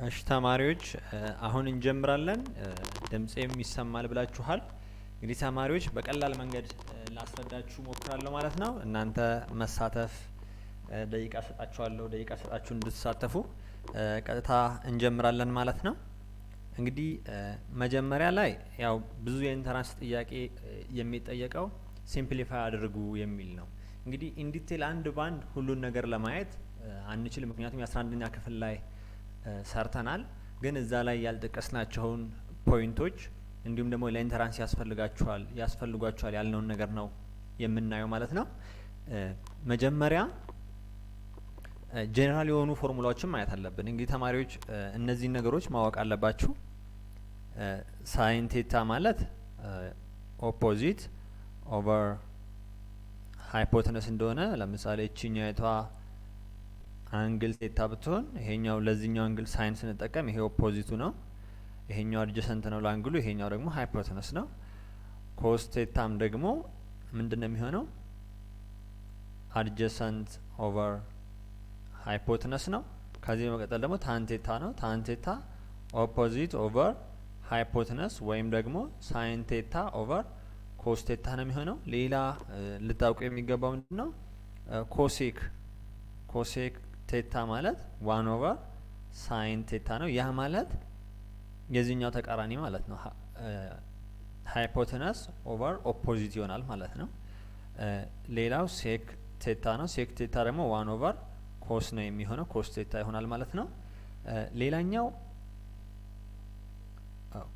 እሺ ተማሪዎች አሁን እንጀምራለን። ድምጼም ይሰማል ብላችኋል። እንግዲህ ተማሪዎች በቀላል መንገድ ላስረዳችሁ ሞክራለሁ ማለት ነው። እናንተ መሳተፍ ደቂቃ ሰጣችኋለሁ። ደቂቃ ሰጣችሁ እንድትሳተፉ ቀጥታ እንጀምራለን ማለት ነው። እንግዲህ መጀመሪያ ላይ ያው ብዙ የኢንተራንስ ጥያቄ የሚጠየቀው ሲምፕሊፋይ አድርጉ የሚል ነው። እንግዲህ ኢን ዲቴል አንድ ባንድ ሁሉን ነገር ለማየት አንችልም፣ ምክንያቱም የ11ኛ ክፍል ላይ ሰርተናል። ግን እዛ ላይ ያልጠቀስናቸውን ፖይንቶች እንዲሁም ደግሞ ለኢንተራንስ ያስፈልጓቸዋል ያልነውን ነገር ነው የምናየው ማለት ነው። መጀመሪያ ጄኔራል የሆኑ ፎርሙላዎችን ማየት አለብን። እንግዲህ ተማሪዎች እነዚህን ነገሮች ማወቅ አለባችሁ። ሳይን ቴታ ማለት ኦፖዚት ኦቨር ሃይፖተነስ እንደሆነ፣ ለምሳሌ እቺኛይቷ አንግል ቴታ ብትሆን ይሄኛው ለዚህኛው አንግል ሳይን ስንጠቀም ይሄ ኦፖዚቱ ነው፣ ይሄኛው አድጀሰንት ነው ለአንግሉ፣ ይሄኛው ደግሞ ሃይፖተነስ ነው። ኮስ ቴታም ደግሞ ምንድነው የሚሆነው? አድጀሰንት ኦቨር ሃይፖተነስ ነው። ከዚህ በመቀጠል ደግሞ ታን ቴታ ነው። ታን ቴታ ኦፖዚት ኦቨር ሃይፖተነስ ወይም ደግሞ ሳይን ቴታ ኦቨር ኮስ ቴታ ነው የሚሆነው። ሌላ ልታውቁ የሚገባው ምንድነው? ኮሴክ ቴታ ማለት 1 ኦቨር ሳይን ቴታ ነው። ያ ማለት የዚህኛው ተቃራኒ ማለት ነው። ሃይፖተነስ ኦቨር ኦፖዚት ይሆናል ማለት ነው። ሌላው ሴክ ቴታ ነው። ሴክ ቴታ ደግሞ 1 ኦቨር ኮስ ነው የሚሆነው፣ ኮስ ቴታ ይሆናል ማለት ነው። ሌላኛው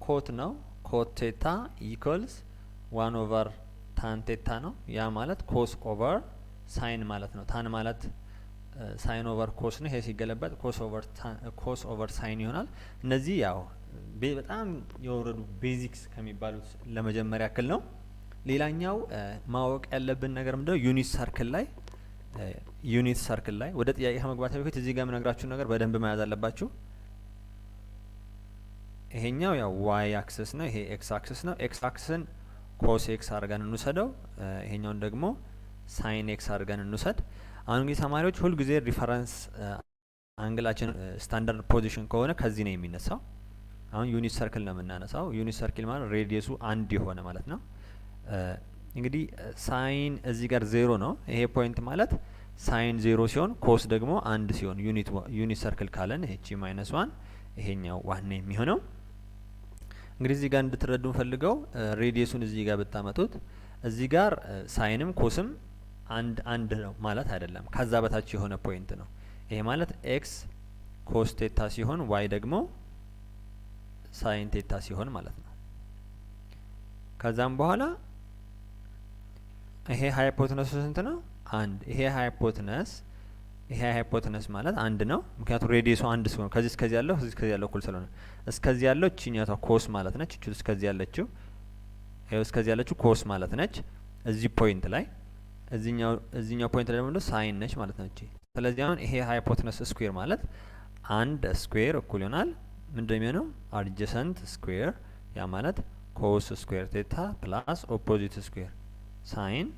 ኮት ነው። ኮት ቴታ ኢኳልስ 1 ኦቨር ታን ቴታ ነው። ያ ማለት ኮስ ኦቨር ሳይን ማለት ነው። ታን ማለት ሳይን ኦቨር ኮስ ነው። ይሄ ሲገለበጥ ኮስ ኦቨር ሳይን ይሆናል። እነዚህ ያው በጣም የወረዱ ቤዚክስ ከሚባሉት ለመጀመሪያ ያክል ነው። ሌላኛው ማወቅ ያለብን ነገር ምንድነው? ዩኒት ሰርክል ላይ ወደ ጥያቄ ከመግባት በፊት እዚህ ጋር የምነግራችሁ ነገር በደንብ መያዝ አለባችሁ። ይሄኛው ያው ዋይ አክሲስ ነው፣ ይሄ ኤክስ አክሲስ ነው። ኤክስ አክሲስን ኮስ ኤክስ አድርገን እንውሰደው፣ ይሄኛውን ደግሞ ሳይን ኤክስ አድርገን እንውሰድ። አሁን እንግዲህ ተማሪዎች ሁልጊዜ ሪፈረንስ አንግላችን ስታንዳርድ ፖዚሽን ከሆነ ከዚህ ነው የሚነሳው። አሁን ዩኒት ሰርክል ነው የምናነሳው። ዩኒት ሰርክል ማለት ሬዲየሱ አንድ የሆነ ማለት ነው። እንግዲህ ሳይን እዚህ ጋር 0 ነው። ይሄ ፖይንት ማለት ሳይን 0 ሲሆን ኮስ ደግሞ 1 ሲሆን ዩኒት ሰርክል ካለን እቺ -1 ይሄኛው 1 ነው የሚሆነው። እንግዲህ እዚህ ጋር እንድትረዱ ፈልገው ሬዲየሱን እዚህ ጋር ብታመጡት እዚህ ጋር ሳይንም ኮስም አንድ ነው ማለት አይደለም። ከዛ በታች የሆነ ፖይንት ነው። ይሄ ማለት ኤክስ ኮስ ቴታ ሲሆን ዋይ ደግሞ ሳይን ቴታ ሲሆን ማለት ነው። ከዛም በኋላ ይሄ ሃይፖተነሱ ስንት ነው? 1። ይሄ ሃይፖተነስ ማለት 1 ነው፣ ምክንያቱም ሬዲየሱ 1 ሲሆን ከዚህ እስከዚህ ያለው እኩል ስለሆነ እስከዚህ ያለው እቺኛቷ ኮስ ማለት ነች። እቺ እስከዚህ ያለችው ኮስ ማለት ነች። እዚህ ፖይንት ላይ እዚህኛው ፖይንት ላይ ደግሞ ሳይን ነች ማለት ነው እቺ። ስለዚህ አሁን ይሄ ሃይፖተነስ ስኩዌር ማለት 1 ስኩዌር እኩል ይሆናል ምንድነው የሚሆነው? አድጀሰንት ስኩዌር፣ ያ ማለት ኮስ ስኩዌር ቴታ ፕላስ ኦፖዚት ስኩዌር ሳይን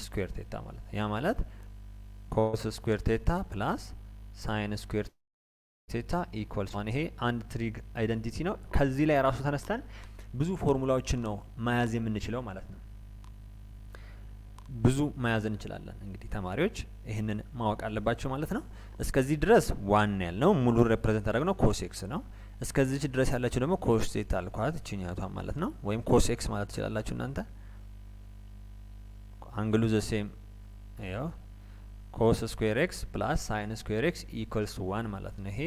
ስኩዌር ቴታ ማለት ነው። ያ ማለት ኮስ ስኩዌር ቴታ ፕላስ ሳይን ስኩዌር ቴታ ኢኳልስ 1። ይሄ አንድ ትሪግ አይደንቲቲ ነው። ከዚህ ላይ ራሱ ተነስተን ብዙ ፎርሙላዎችን ነው መያዝ የምንችለው ማለት ነው። ብዙ መያዝ እንችላለን። እንግዲህ ተማሪዎች ይህንን ማወቅ አለባቸው ማለት ነው። እስከዚህ ድረስ ዋን ያልነው ሙሉ ሪፕሬዘንት ያደረግነው ኮስ ኤክስ ነው። እስከዚህ ድረስ ያለችው ደግሞ ኮስ ቴታ አልኳት እቺኛቷ ማለት ነው። ወይም ኮስ ኤክስ ማለት ትችላላችሁ እናንተ። አንግሉ ዘ ሴም ያው ኮስ ስኩዌር ኤክስ ፕላስ ሳይን ስኩዌር ኤክስ ኢኳልስ 1 ማለት ነው። ይሄ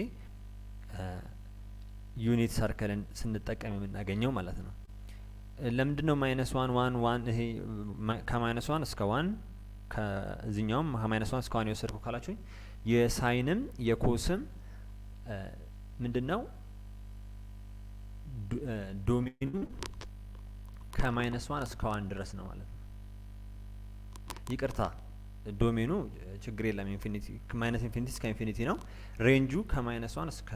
ዩኒት ሰርክልን ስንጠቀም የምናገኘው ማለት ነው። ለምንድነው -1 ይሄ ከ-1 እስከ 1 ከዚህኛውም ከ-1 እስከ 1 የወሰድኩ ካላችሁኝ የሳይንም የኮስም ምንድነው ዶሜኑ ከ-1 እስከ 1 ድረስ ነው ማለት ነው። ይቅርታ ዶሜኑ ችግር የለም፣ ኢንፊኒቲ -ኢንፊኒቲ እስከ ኢንፊኒቲ ነው። ሬንጁ ከ-1 እስከ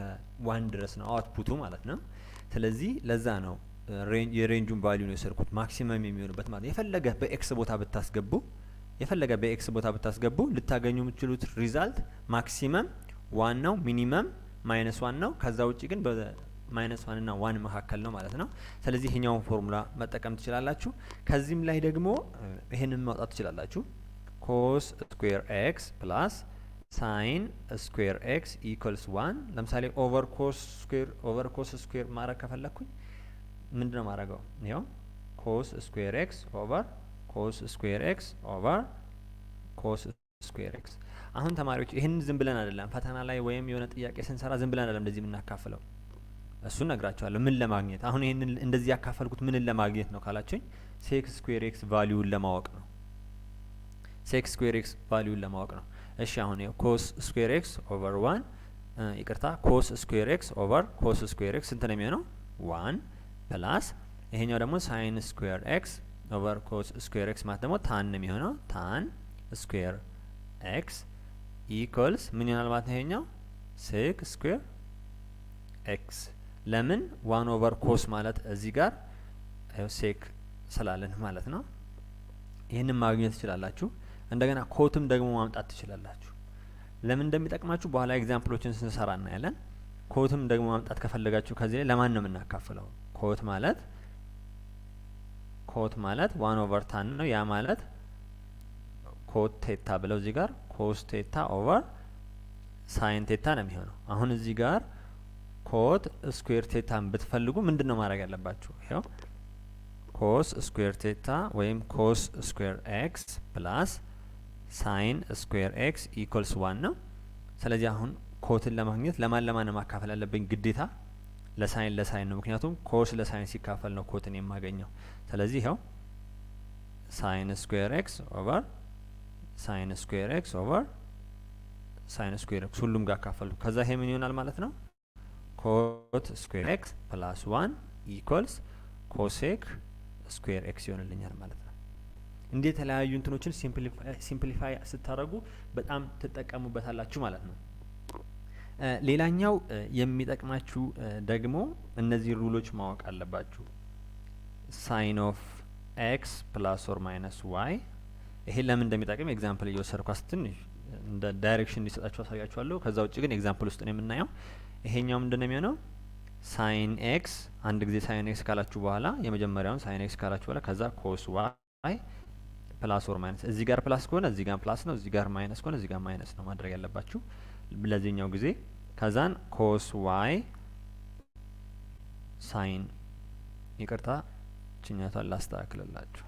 1 ድረስ ነው አውትፑቱ ማለት ነው። ስለዚህ ለዛ ነው የሬንጁን ቫልዩ ነው የሰርኩት ማክሲመም የሚሆንበት ማለት የፈለገ በኤክስ ቦታ ብታስገቡ ልታገኙ የምትችሉት ሪዛልት ማክሲመም 1 ነው፣ ሚኒመም -1 ነው። ከዛ ውጪ ግን በ-1 እና 1 መካከል ነው ማለት ነው። ስለዚህ ይሄኛውን ፎርሙላ መጠቀም ትችላላችሁ። ከዚህም ላይ ደግሞ ይሄንን ማውጣት ትችላላችሁ። ኮስ ስኩዌር ኤክስ ፕላስ ሳይን ስኩዌር ኤክስ ኢኳልስ 1። ለምሳሌ ኦቨር ኮስ ስኩዌር ማድረግ ከፈለኩኝ ምንድነው ማድረገው? ይሄው ኮስ ስኩዌር ኤክስ ኦቨር ኮስ ስኩዌር ኤክስ ኦቨር ኮስ ስኩዌር ኤክስ። አሁን ተማሪዎች ይህን ዝም ብለን አይደለም ፈተና ላይ ወይም የሆነ ጥያቄ ስንሰራ ዝም ብለን አይደለም እንደዚህ የምናካፍለው። እሱን ነግራችኋለሁ ምን ለማግኘት። አሁን ይሄንን እንደዚህ ያካፈልኩት ምንን ለማግኘት ነው ካላችሁኝ ሴክስ ስኩዌር ኤክስ ቫልዩን ለማወቅ ነው። ሴክስ ስኩዌር ኤክስ ቫልዩን ለማወቅ ነው። እሺ አሁን ኮስ ስኩዌር ኤክስ ኦቨር 1 ይቅርታ ኮስ ስኩዌር ኤክስ ኦቨር ኮስ ስኩዌር ኤክስ ስንት ነው የሚሆነው? 1 ፕላስ ይሄኛው ደግሞ ሳይን ስኩዌር ኤክስ ኦቨር ኮስ ስኩዌር ኤክስ ማለት ደግሞ ታን ነው የሚሆነው። ታን ስኩዌር ኤክስ ኢኳልስ ምን ይሆናል ማለት ነው? ይሄኛው ሴክ ስኩዌር ኤክስ። ለምን 1 ኦቨር ኮስ ማለት እዚህ ጋር ሴክ ስላለን ማለት ነው። ይህንን ማግኘት ትችላላችሁ። እንደገና ኮትም ደግሞ ማምጣት ትችላላችሁ። ለምን እንደሚጠቅማችሁ በኋላ ኤግዛምፕሎችን ስንሰራ እናያለን። ኮትም ደግሞ ማምጣት ከፈለጋችሁ ከዚህ ላይ ለማን ነው የምናካፍለው? ኮት ማለት 1 ኦቨር ታን ነው። ያ ማለት ኮት ቴታ ብለው እዚህ ጋር ኮስ ቴታ ኦቨር ሳይን ቴታ ነው የሚሆነው። አሁን እዚህ ጋር ኮት ስኩዌር ቴታን ብትፈልጉ ምንድነው ማድረግ ያለባችሁ? ይሄው ኮስ ስኩዌር ቴታ ወይም ኮስ ስኩዌር ኤክስ ፕላስ ሳይን ስኩዌር ኤክስ ኢኳልስ 1 ነው። ስለዚህ አሁን ኮትን ለማግኘት ለማን ማካፈል ያለብኝ? ግዴታ ለሳይን ነው። ምክንያቱም ኮስ ለሳይን ሲካፈል ነው ኮትን የማገኘው። ስለዚህ ይሄው ሳይን ስኩዌር ኤክስ ኦቨር ሳይን ስኩዌር ኤክስ ኦቨር ሳይን ስኩዌር ኤክስ ሁሉም ጋር ካፈልኩ ከዛ ይሄ ምን ይሆናል ማለት ነው? ኮት ስኩዌር ኤክስ ፕላስ 1 ኢኳልስ ኮሴክ ስኩዌር ኤክስ ይሆንልኛል ማለት ነው። እንዴ የተለያዩ እንትኖችን ሲምፕሊፋይ ስታደርጉ በጣም ትጠቀሙበታላችሁ ማለት ነው። ሌላኛው የሚጠቅማችሁ ደግሞ እነዚህ ሩሎች ማወቅ አለባችሁ። ሳይን ኦፍ ኤክስ ፕላስ ኦር ማይነስ ዋይ። ይሄ ለምን እንደሚጠቅም ኤግዛምፕል እየወሰድኳስ ትንሽ እንደ ዳይሬክሽን እንዲሰጣችሁ አሳያችኋለሁ። ከዛ ውጭ ግን ኤግዛምፕል ውስጥ ነው የምናየው። ይሄኛው ምንድነው የሚሆነው? ሳይን ኤክስ አንድ ጊዜ ሳይን ኤክስ ካላችሁ በኋላ የመጀመሪያውን ሳይን ኤክስ ካላችሁ በኋላ ከዛ ኮስ ዋይ ፕላስ ኦር ማይነስ። እዚህ ጋር ፕላስ ከሆነ እዚህ ጋር ፕላስ ነው፣ እዚህ ጋር ማይነስ ከሆነ እዚህ ጋር ማይነስ ነው ማድረግ ያለባችሁ ለዚህኛው ጊዜ። ከዛን ኮስ ዋይ ሳይን ይቅርታ ችኛቷን ላስተካክልላችሁ።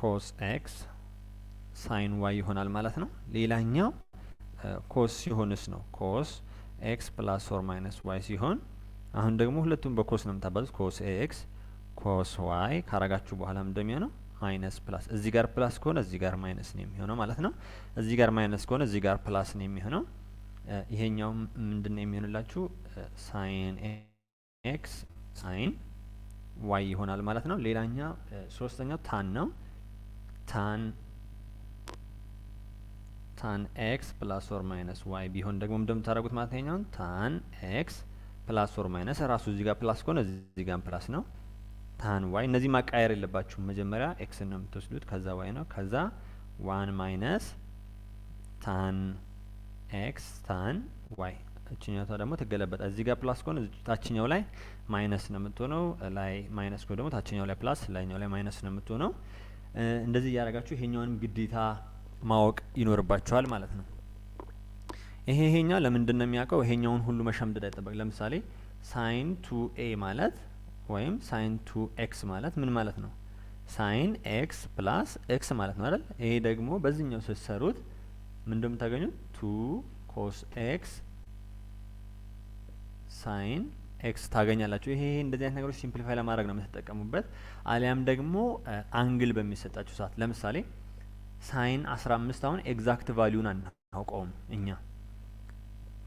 ኮስ ኤክስ ሳይን ዋይ ይሆናል ማለት ነው። ሌላኛው ኮስ ሲሆንስ ነው ኮስ ኤክስ ፕላስ ኦር ማይነስ ዋይ ሲሆን፣ አሁን ደግሞ ሁለቱም በኮስ ነው የምታባዙት። ኮስ ኤክስ ኮስ ዋይ ካረጋችሁ በኋላ እንደሚሆነው ማይነስ ፕላስ። እዚህ ጋር ፕላስ ከሆነ እዚህ ጋር ማይነስ ነው የሚሆነው ማለት ነው። እዚህ ጋር ማይነስ ከሆነ እዚህ ጋር ፕላስ ነው የሚሆነው። ይሄኛው ምንድነው የሚሆንላችሁ? ሳይን ኤክስ ሳይን ዋይ ይሆናል ማለት ነው። ሌላኛው ሶስተኛው ታን ነው። ታን ኤክስ ፕላስ ኦር ማይነስ ዋይ ቢሆን ደግሞ እንደምታደርጉት ማለት ነው ታን ኤክስ ፕላስ ኦር ማይነስ ራሱ እዚህ ጋር ፕላስ ከሆነ እዚህ ጋር ፕላስ ነው። ታን ዋይ እነዚህ ማቃየር የለባችሁም። መጀመሪያ ኤክስ ነው የምትወስዱት፣ ከዛ ዋይ ነው፣ ከዛ 1 ማይነስ ታን ኤክስ ታን ዋይ። እችኛቷ ደግሞ ትገለበጣ። እዚህ ጋር ፕላስ ከሆነ ታችኛው ላይ ማይነስ ነው የምትሆነው፣ ላይ ማይነስ ከሆነ ደግሞ ታችኛው ላይ ፕላስ፣ ላይኛው ላይ ማይነስ ነው የምትሆነው። እንደዚህ እያደረጋችሁ ይሄኛውንም ግዴታ ማወቅ ይኖርባችኋል ማለት ነው። ይሄኛው ለምንድን ነው የሚያውቀው? ይሄኛውን ሁሉ መሸምደድ አይጠበቅ። ለምሳሌ ሳይን 2a ማለት ወይም ሳይን 2x ማለት ምን ማለት ነው? ሳይን ኤክስ ፕላስ ኤክስ ማለት ነው አይደል? ይሄ ደግሞ በዚህኛው ስትሰሩት ምን እንደምታገኙት 2 ኮስ ኤክስ ሳይን ኤክስ ታገኛላችሁ። ይሄ እንደዚህ አይነት ነገሮች ሲምፕሊፋይ ለማድረግ ነው የምትጠቀሙበት። አሊያም ደግሞ አንግል በሚሰጣችሁ ሰዓት ለምሳሌ ሳይን 15 አሁን ኤግዛክት ቫልዩን አናውቀውም እኛ፣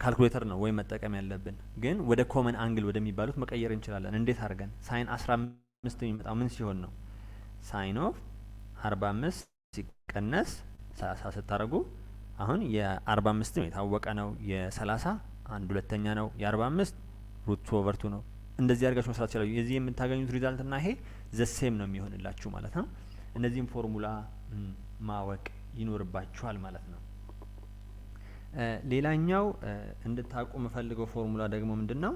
ካልኩሌተር ነው ወይ መጠቀም ያለብን። ግን ወደ ኮመን አንግል ወደሚባሉት መቀየር እንችላለን። እንዴት አድርገን? ሳይን 15 የሚመጣው ምን ሲሆን ነው? ሳይን ኦፍ 45 ሲቀነስ 30 ስታደርጉ አሁን የ45 የታወቀ ነው፣ የ30 አንድ ሁለተኛ ነው፣ የ45 ሩት 2 ኦቨር 2 ነው። እንደዚህ አድርጋችሁ መስራት ይችላል። የዚህ የምታገኙት ሪዛልት እና ይሄ ዘሴም ነው የሚሆንላችሁ ማለት ነው። እነዚህም ፎርሙላ ማወቅ ይኖርባችኋል ማለት ነው። ሌላኛው እንድታውቁ የምፈልገው ፎርሙላ ደግሞ ምንድነው?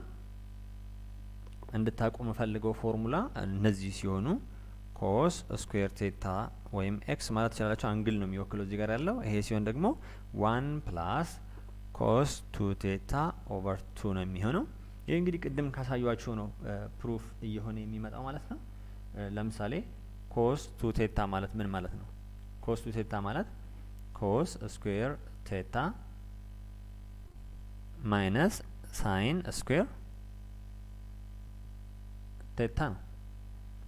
እንድታውቁ የምፈልገው ፎርሙላ እነዚህ ሲሆኑ ኮስ ስኩዌር ቴታ ወይም ኤክስ ማለት ይችላልላችሁ አንግል ነው የሚወክለው እዚህ ጋር ያለው። ይሄ ሲሆን ደግሞ 1 ፕላስ ኮስ 2 ቴታ ኦቨር 2 ነው የሚሆነው። ይሄ እንግዲህ ቅድም ካሳያችሁ ነው ፕሩፍ እየሆነ የሚመጣው ማለት ነው። ለምሳሌ ኮስ 2 ቴታ ማለት ምን ማለት ነው? ኮስ 2 ቴታ ማለት ኮስ ስኩዌር ቴታ ማይነስ ሳይን ስኩዌር ቴታ ነው።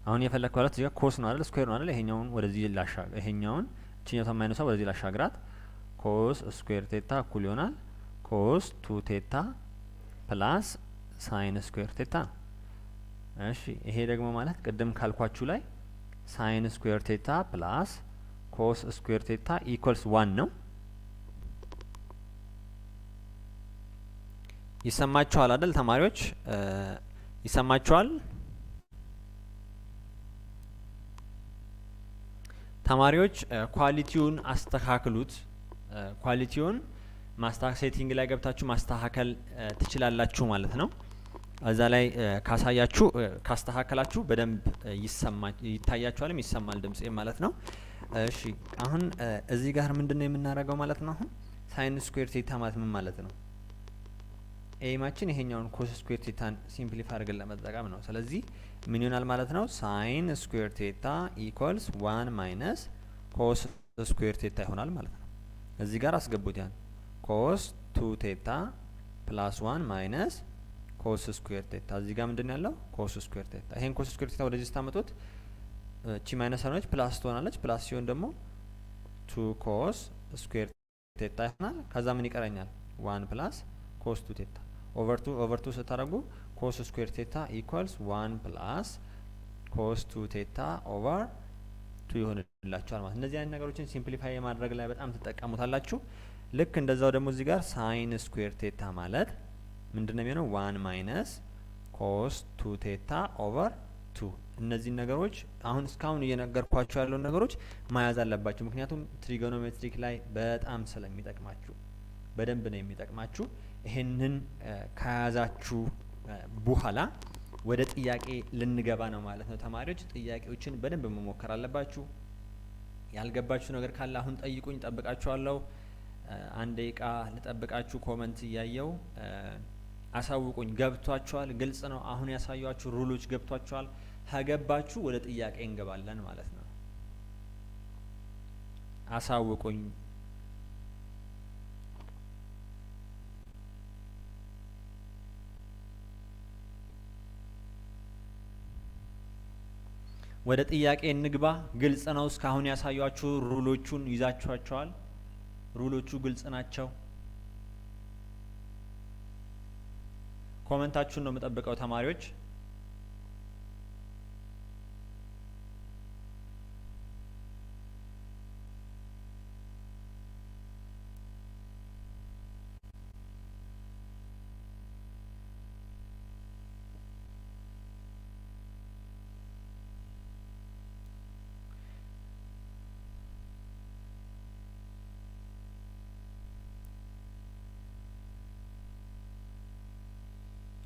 አሁን የፈለክ ማለት እዚህ ጋር ኮስ ነው አይደል? ስኩዌር ነው አይደል? ይሄኛውን ወደዚህ ላሻግራት፣ ይሄኛውን እቺኛው ማይነሷ ወደዚህ ላሻግራት። ኮስ ስኩዌር ቴታ እኩል ይሆናል ኮስ 2 ቴታ ፕላስ ሳይን ስኩዌር ቴታ ነው። እሺ ይሄ ደግሞ ማለት ቅድም ካልኳችሁ ላይ ሳይን ስኩዌር ቴታ ፕላስ ኮስ ስኩዌር ቴታ ኢኳልስ 1 ነው። ይሰማችኋል አይደል ተማሪዎች? ይሰማችኋል? ተማሪዎች ኳሊቲውን አስተካክሉት። ኳሊቲውን ማስተካከል ሴቲንግ ላይ ገብታችሁ ማስተካከል ትችላላችሁ ማለት ነው። እዛ ላይ ካሳያችሁ ካስተካከላችሁ በደንብ ይታያችኋልም ይሰማል ድምጽ ማለት ነው። እሺ አሁን እዚህ ጋር ምንድነው የምናደርገው ማለት ነው? አሁን ሳይን ስኩዌር ቴታ ማለት ምን ማለት ነው? ኤማችን ይሄኛውን ኮስ ስኩዌር ቴታን ሲምፕሊፋይ አድርገን ለመጠቀም ነው። ስለዚህ ምን ይሆናል ማለት ነው? ሳይን ስኩዌር ቴታ ኢኳልስ 1 ማይነስ ኮስ ስኩዌር ቴታ ይሆናል ማለት ነው። እዚህ ጋር አስገቡት ያን ኮስ 2 ቴታ ፕላስ 1 ማይነስ ኮስ ስኩዌር ቴታ። እዚህ ጋር ምንድነው ያለው? ኮስ ስኩዌር ቴታ። ይሄን ኮስ ስኩዌር ቴታ ወደዚህ ስታመጡት እቺ ማይነስ ሆነች ፕላስ ትሆናለች። ፕላስ ሲሆን ደግሞ 2 ኮስ ስኩዌር ቴታ ይሆናል። ከዛ ምን ይቀረኛል? 1 ፕላስ ኮስ 2 ቴታ ኦቨር 2 ስታደርጉ ኮስ ስኩዌር ቴታ ኢኳልስ 1 ፕላስ ኮስ 2 ቴታ ኦቨር 2 ይሆንላችኋል ማለት። እነዚህ አይነት ነገሮችን ሲምፕሊፋይ የማድረግ ላይ በጣም ትጠቀሙታላችሁ። ልክ እንደዛው ደግሞ እዚህ ጋር ሳይን ስኩዌር ቴታ ማለት ምንድነው የሚሆነው? 1 ማይነስ ኮስ 2 ቴታ ኦቨር 2። እነዚህ ነገሮች አሁን እስካሁን እየነገርኳችሁ ያለውን ነገሮች መያዝ አለባችሁ። ምክንያቱም ትሪጎኖሜትሪክ ላይ በጣም ስለሚጠቅማችሁ በደንብ ነው የሚጠቅማችሁ። ይሄንን ከያዛችሁ በኋላ ወደ ጥያቄ ልንገባ ነው ማለት ነው። ተማሪዎች ጥያቄዎችን በደንብ መሞከር አለባችሁ። ያልገባችሁ ነገር ካለ አሁን ጠይቁኝ፣ ጠብቃችኋለሁ። አንድ ደቂቃ ልጠብቃችሁ። ኮመንት እያየው አሳውቁኝ። ገብቷችኋል? ግልጽ ነው? አሁን ያሳያችሁ ሩሎች ገብቷችኋል? ከገባችሁ ወደ ጥያቄ እንገባለን ማለት ነው። አሳውቁኝ። ወደ ጥያቄ እንግባ። ግልጽ ነው? እስካሁን ያሳያችሁ ሩሎቹን ይዛችኋቸዋል? ሩሎቹ ግልጽ ናቸው? ኮመንታችሁን ነው የምጠብቀው ተማሪዎች።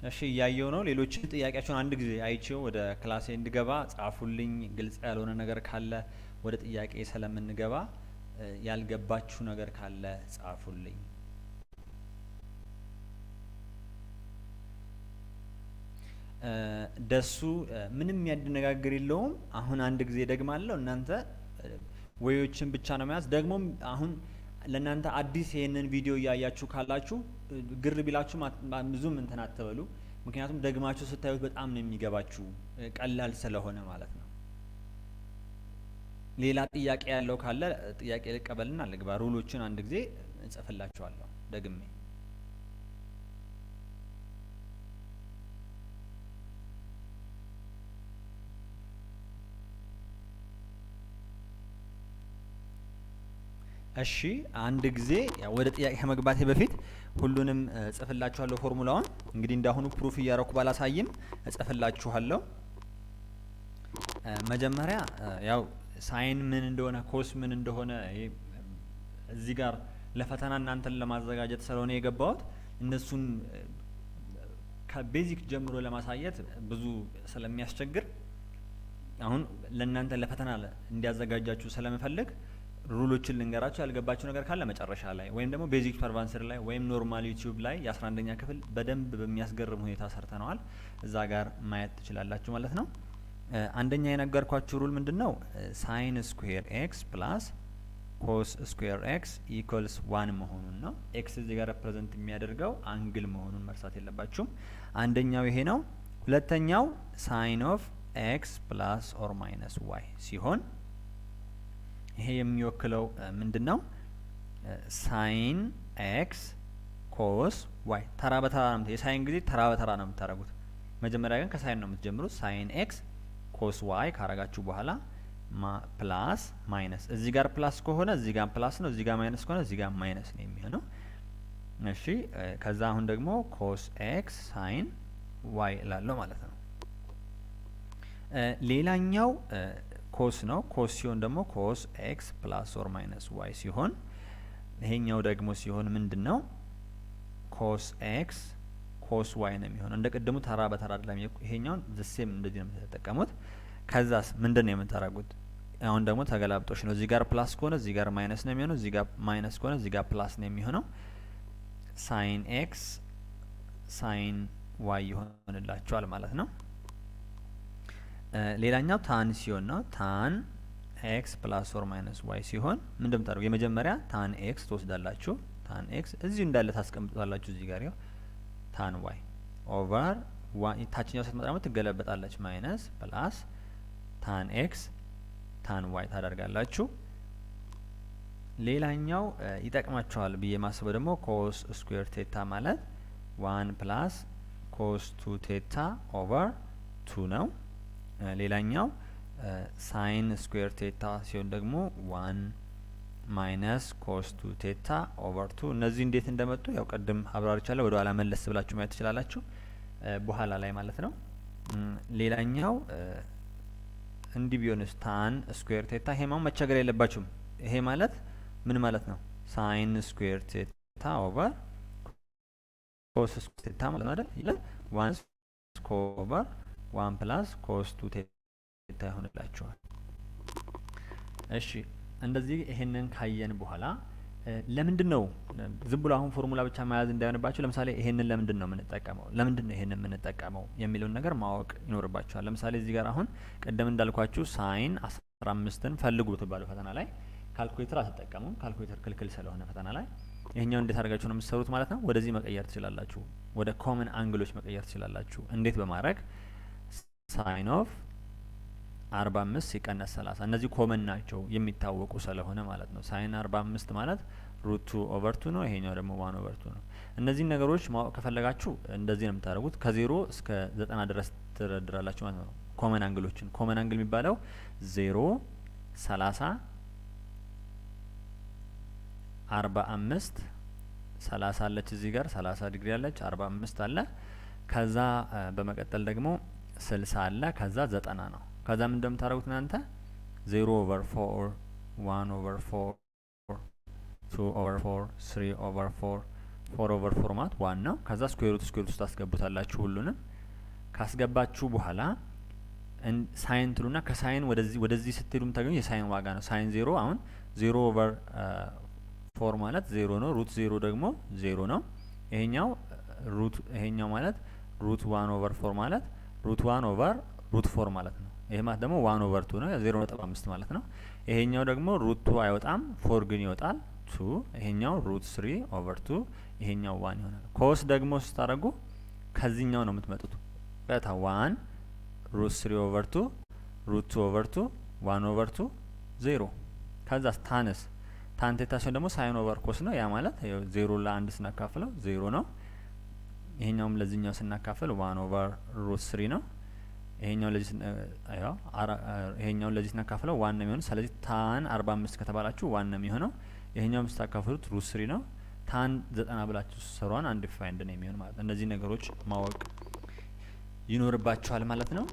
እሺ እያየው ነው። ሌሎችን ጥያቄያችሁን አንድ ጊዜ አይቼው ወደ ክላሴ እንድገባ ጻፉልኝ። ግልጽ ያልሆነ ነገር ካለ ወደ ጥያቄ ስለምንገባ ያልገባችሁ ነገር ካለ ጻፉልኝ። ደሱ ምንም ያደነጋገር የለውም። አሁን አንድ ጊዜ ደግማለሁ። እናንተ ወዮችን ብቻ ነው መያዝ። ደግሞ አሁን ለእናንተ አዲስ ይሄንን ቪዲዮ እያያችሁ ካላችሁ ግር ቢላችሁ ብዙም እንትን አትበሉ። ምክንያቱም ደግማችሁ ስታዩት በጣም ነው የሚገባችሁ፣ ቀላል ስለሆነ ማለት ነው። ሌላ ጥያቄ ያለው ካለ ጥያቄ ልቀበልና ልግባ። ሩሎችን አንድ ጊዜ እጽፍላችኋለሁ ደግሜ። እሺ አንድ ጊዜ ወደ ጥያቄ ከመግባቴ በፊት ሁሉንም እጽፍላችኋለሁ ፎርሙላውን። እንግዲህ እንዳሁኑ ፕሩፍ እያረኩ ባላሳይም እጽፍላችኋለሁ። መጀመሪያ ያው ሳይን ምን እንደሆነ ኮስ ምን እንደሆነ እዚህ ጋር ለፈተና እናንተን ለማዘጋጀት ስለሆነ የገባሁት እነሱን ከቤዚክ ጀምሮ ለማሳየት ብዙ ስለሚያስቸግር አሁን ለእናንተ ለፈተና እንዲያዘጋጃችሁ ስለምፈልግ ሩሎችን ልንገራችሁ። ያልገባችሁ ነገር ካለ መጨረሻ ላይ ወይም ደግሞ ቤዚክ ፐርቫንሰር ላይ ወይም ኖርማል ዩቲዩብ ላይ የ11ኛ ክፍል በደንብ በሚያስገርም ሁኔታ ሰርተነዋል። እዛ ጋር ማየት ትችላላችሁ ማለት ነው። አንደኛ የነገርኳችሁ ሩል ምንድነው? ሳይን ስኩዌር ኤክስ ፕላስ ኮስ ስኩዌር ኤክስ ኢኳልስ 1 መሆኑን ነው። ኤክስ እዚህ ጋር ሪፕሬዘንት የሚያደርገው አንግል መሆኑን መርሳት የለባችሁም። አንደኛው ይሄ ነው። ሁለተኛው ሳይን ኦፍ ኤክስ ፕላስ ኦር ማይነስ ዋይ ሲሆን ይሄ የሚወክለው ምንድነው? ሳይን ኤክስ ኮስ ዋይ ተራ በተራ ነው። የሳይን ጊዜ ተራ በተራ ነው የምታደርጉት። መጀመሪያ ግን ከሳይን ነው የምትጀምሩት። ሳይን ኤክስ ኮስ ዋይ ካረጋችሁ በኋላ ፕላስ ማይነስ፣ እዚህ ጋር ፕላስ ከሆነ እዚህ ጋር ፕላስ ነው፣ እዚህ ጋር ማይነስ ከሆነ እዚህ ጋር ማይነስ ነው የሚሆነው። እሺ ከዛ አሁን ደግሞ ኮስ ኤክስ ሳይን ዋይ እላለሁ ማለት ነው። ሌላኛው ኮስ ነው። ኮስ ሲሆን ደግሞ ኮስ ኤክስ ፕላስ ኦር ማይነስ ዋይ ሲሆን ይሄኛው ደግሞ ሲሆን ምንድነው? ኮስ ኤክስ ኮስ ዋይ ነው የሚሆነው። እንደ ቅድሙ ተራ በተራ አይደለም። ይሄኛውን ዘሴም እንደዚህ ነው የምትጠቀሙት። ከዛስ ምንድነው የምታረጉት? አሁን ደግሞ ተገላብጦሽ ነው። እዚህ ጋር ፕላስ ከሆነ እዚህ ጋር ማይነስ ነው የሚሆነው፣ እዚህ ጋር ማይነስ ከሆነ እዚህ ጋር ፕላስ ነው የሚሆነው። ሳይን ኤክስ ሳይን ዋይ ይሆንላችኋል ማለት ነው። ሌላኛው ታን ሲሆን ነው። ታን ኤክስ ፕላስ ኦር ማይነስ ዋይ ሲሆን ምን እንደምታደርጉ የመጀመሪያ ታን ኤክስ ትወስዳላችሁ። ታን ኤክስ እዚሁ እንዳለ ታስቀምጣላችሁ። እዚህ ጋር ያው ታን ዋይ ኦቨር ዋይ ታችኛው ስትመጣ ደግሞ ትገለበጣላችሁ። ማይነስ ፕላስ ታን ኤክስ ታን ዋይ ታደርጋላችሁ። ሌላኛው ይጠቅማችኋል ብዬ ማስበው ደግሞ ኮስ ስኩዌር ቴታ ማለት 1 ፕላስ ኮስ 2 ቴታ ኦቨር 2 ነው። ሌላኛው ሳይን ስኩዌር ቴታ ሲሆን ደግሞ 1 ማይነስ ኮስ 2 ቴታ ኦቨር 2። እነዚህ እንዴት እንደመጡ ያው ቀደም አብራርቻለሁ። ወደ ኋላ መለስ ብላችሁ ማየት ትችላላችሁ በኋላ ላይ ማለት ነው። ሌላኛው እንዲህ ቢሆንስ ታን ስኩዌር ቴታ። ይሄ ማለት መቸገር የለባችሁም። ይሄ ማለት ምን ማለት ነው? ሳይን ስኩዌር ቴታ ኦቨር ኮስ ስኩዌር ቴታ ማለት ነው አይደል? ይላል 1 ኦቨር 1 ፕላስ ኮስ 2 ቴታ ይሆንላችኋል። እሺ እንደዚህ ይሄንን ካየን በኋላ ለምንድን ነው ዝም ብሎ አሁን ፎርሙላ ብቻ መያዝ እንዳይሆንባችሁ፣ ለምሳሌ ይሄንን ለምንድን ነው የምንጠቀመው፣ ለምንድን ነው ይሄንን የምንጠቀመው የሚለውን ነገር ማወቅ ይኖርባችኋል። ለምሳሌ እዚህ ጋር አሁን ቀደም እንዳልኳችሁ ሳይን 15ን ፈልጉ ብትባሉ ፈተና ላይ ካልኩሌተር አትጠቀሙም። ካልኩሌተር ክልክል ስለሆነ ፈተና ላይ ይሄኛው እንዴት አድርጋችሁ ነው የምትሰሩት ማለት ነው። ወደዚህ መቀየር ትችላላችሁ። ወደ ኮመን አንግሎች መቀየር ትችላላችሁ። እንዴት በማድረግ ሳይን ኦፍ 45 ሲቀነስ 30 እነዚህ ኮመን ናቸው የሚታወቁ ስለሆነ ማለት ነው። ሳይን 45 ማለት ሩት 2 ኦቨር 2 ነው። ይሄኛው ደግሞ 1 ኦቨር 2 ነው። እነዚህ ነገሮች ማወቅ ከፈለጋችሁ እንደዚህ ነው የምታደርጉት። ከ0 እስከ 90 ድረስ ትደረድራላችሁ ማለት ነው። ኮመን አንግሎችን ኮመን አንግል የሚባለው 0 30 45 30 አለች እዚህ ጋር 30 ዲግሪ አለች፣ 45 አለ። ከዛ በመቀጠል ደግሞ 60 አለ። ከዛ 90 ነው። ከዛ ምን እንደምታደርጉት እናንተ 0 ኦቨር 4 1 ኦቨር 4 2 ኦቨር 4 3 ኦቨር 4 4 ኦቨር 4 ማለት 1 ነው። ከዛ ስኩዌር ሩት ውስጥ ታስገቡታላችሁ። ሁሉንም ካስገባችሁ በኋላ ሳይን ትሉና ከሳይን ወደዚህ ስትሄዱ የምታገኙ የሳይን ዋጋ ነው። ሳይን 0 አሁን 0 ኦቨር 4 ማለት 0 ነው። ሩት 0 ደግሞ 0 ነው። ይሄኛው ማለት ሩት 1 ኦቨር 4 ማለት ሩት 1 ኦቨር ሩት 4 ማለት ነው። ይሄ ማለት ደግሞ 1 ኦቨር 2 ነው፣ 0.5 ማለት ነው። ይሄኛው ደግሞ ሩት 2 አይወጣም፣ 4 ግን ይወጣል 2። ይሄኛው ሩት 3 ኦቨር 2፣ ይሄኛው 1 ይሆናል። ኮስ ደግሞ ስታደርጉ ከዚህኛው ነው የምትመጡት። በታ 1 ሩት 3 ኦቨር 2 ሩት 2 ኦቨር 2 1 ኦቨር 2 0። ከዛ ታንስ ታን ቴታ ሲሆን ደግሞ ሳይን ኦቨር ኮስ ነው። ያ ማለት 0 ለ1 ስናካፍለው 0 ነው። ይሄኛውም ለዚህኛው ስናካፍል 1 ኦቨር ሩት 3 ነው። ይሄኛው ለዚህ ስናካፍለው 1 ነው የሚሆነው። ስለዚህ ታን 45 ከተባላችሁ 1 ነው የሚሆነው። ይሄኛውም ስታካፍሉት ሩት 3 ነው። ታን 90 ብላችሁ ሰሯን አንዲፋይንድ ነው የሚሆን ማለት ነው። እነዚህ ነገሮች ማወቅ ይኖርባችኋል ማለት ነው።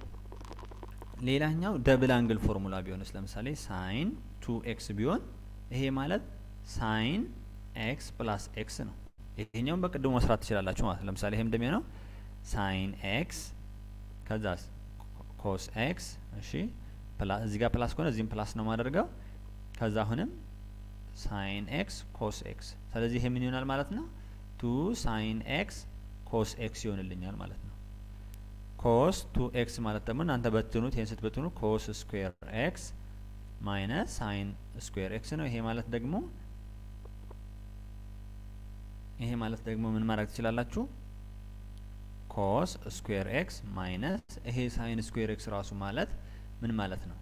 ሌላኛው ደብል አንግል ፎርሙላ ቢሆንስ ለምሳሌ ሳይን 2x ቢሆን ይሄ ማለት ሳይን x ፕላስ x ነው። ይሄኛውን በቅድሙ መስራት ትችላላችሁ ማለት ነው። ለምሳሌ ይሄም እንደሚሆነው ሳይን x ከዛስ ኮስ x እሺ ፕላስ እዚህ ጋር ፕላስ ከሆነ እዚህም ፕላስ ነው ማደርገው ከዛ አሁንም ሳይን x ኮስ x ስለዚህ ይሄ ምን ይሆናል ማለት ነው 2 ሳይን x ኮስ x ይሆንልኛል ማለት ነው። ኮስ 2x ማለት ደግሞ እናንተ በትኑት ይሄን ስትበትኑ ኮስ ስኩዌር x ማይነስ ሳይን ስኩዌር x ነው። ይሄ ማለት ደግሞ ምን ማድረግ ትችላላችሁ ኮስ ስኩዌር x ማይነስ ይሄ ሳይን ስኩዌር x ራሱ ማለት ምን ማለት ነው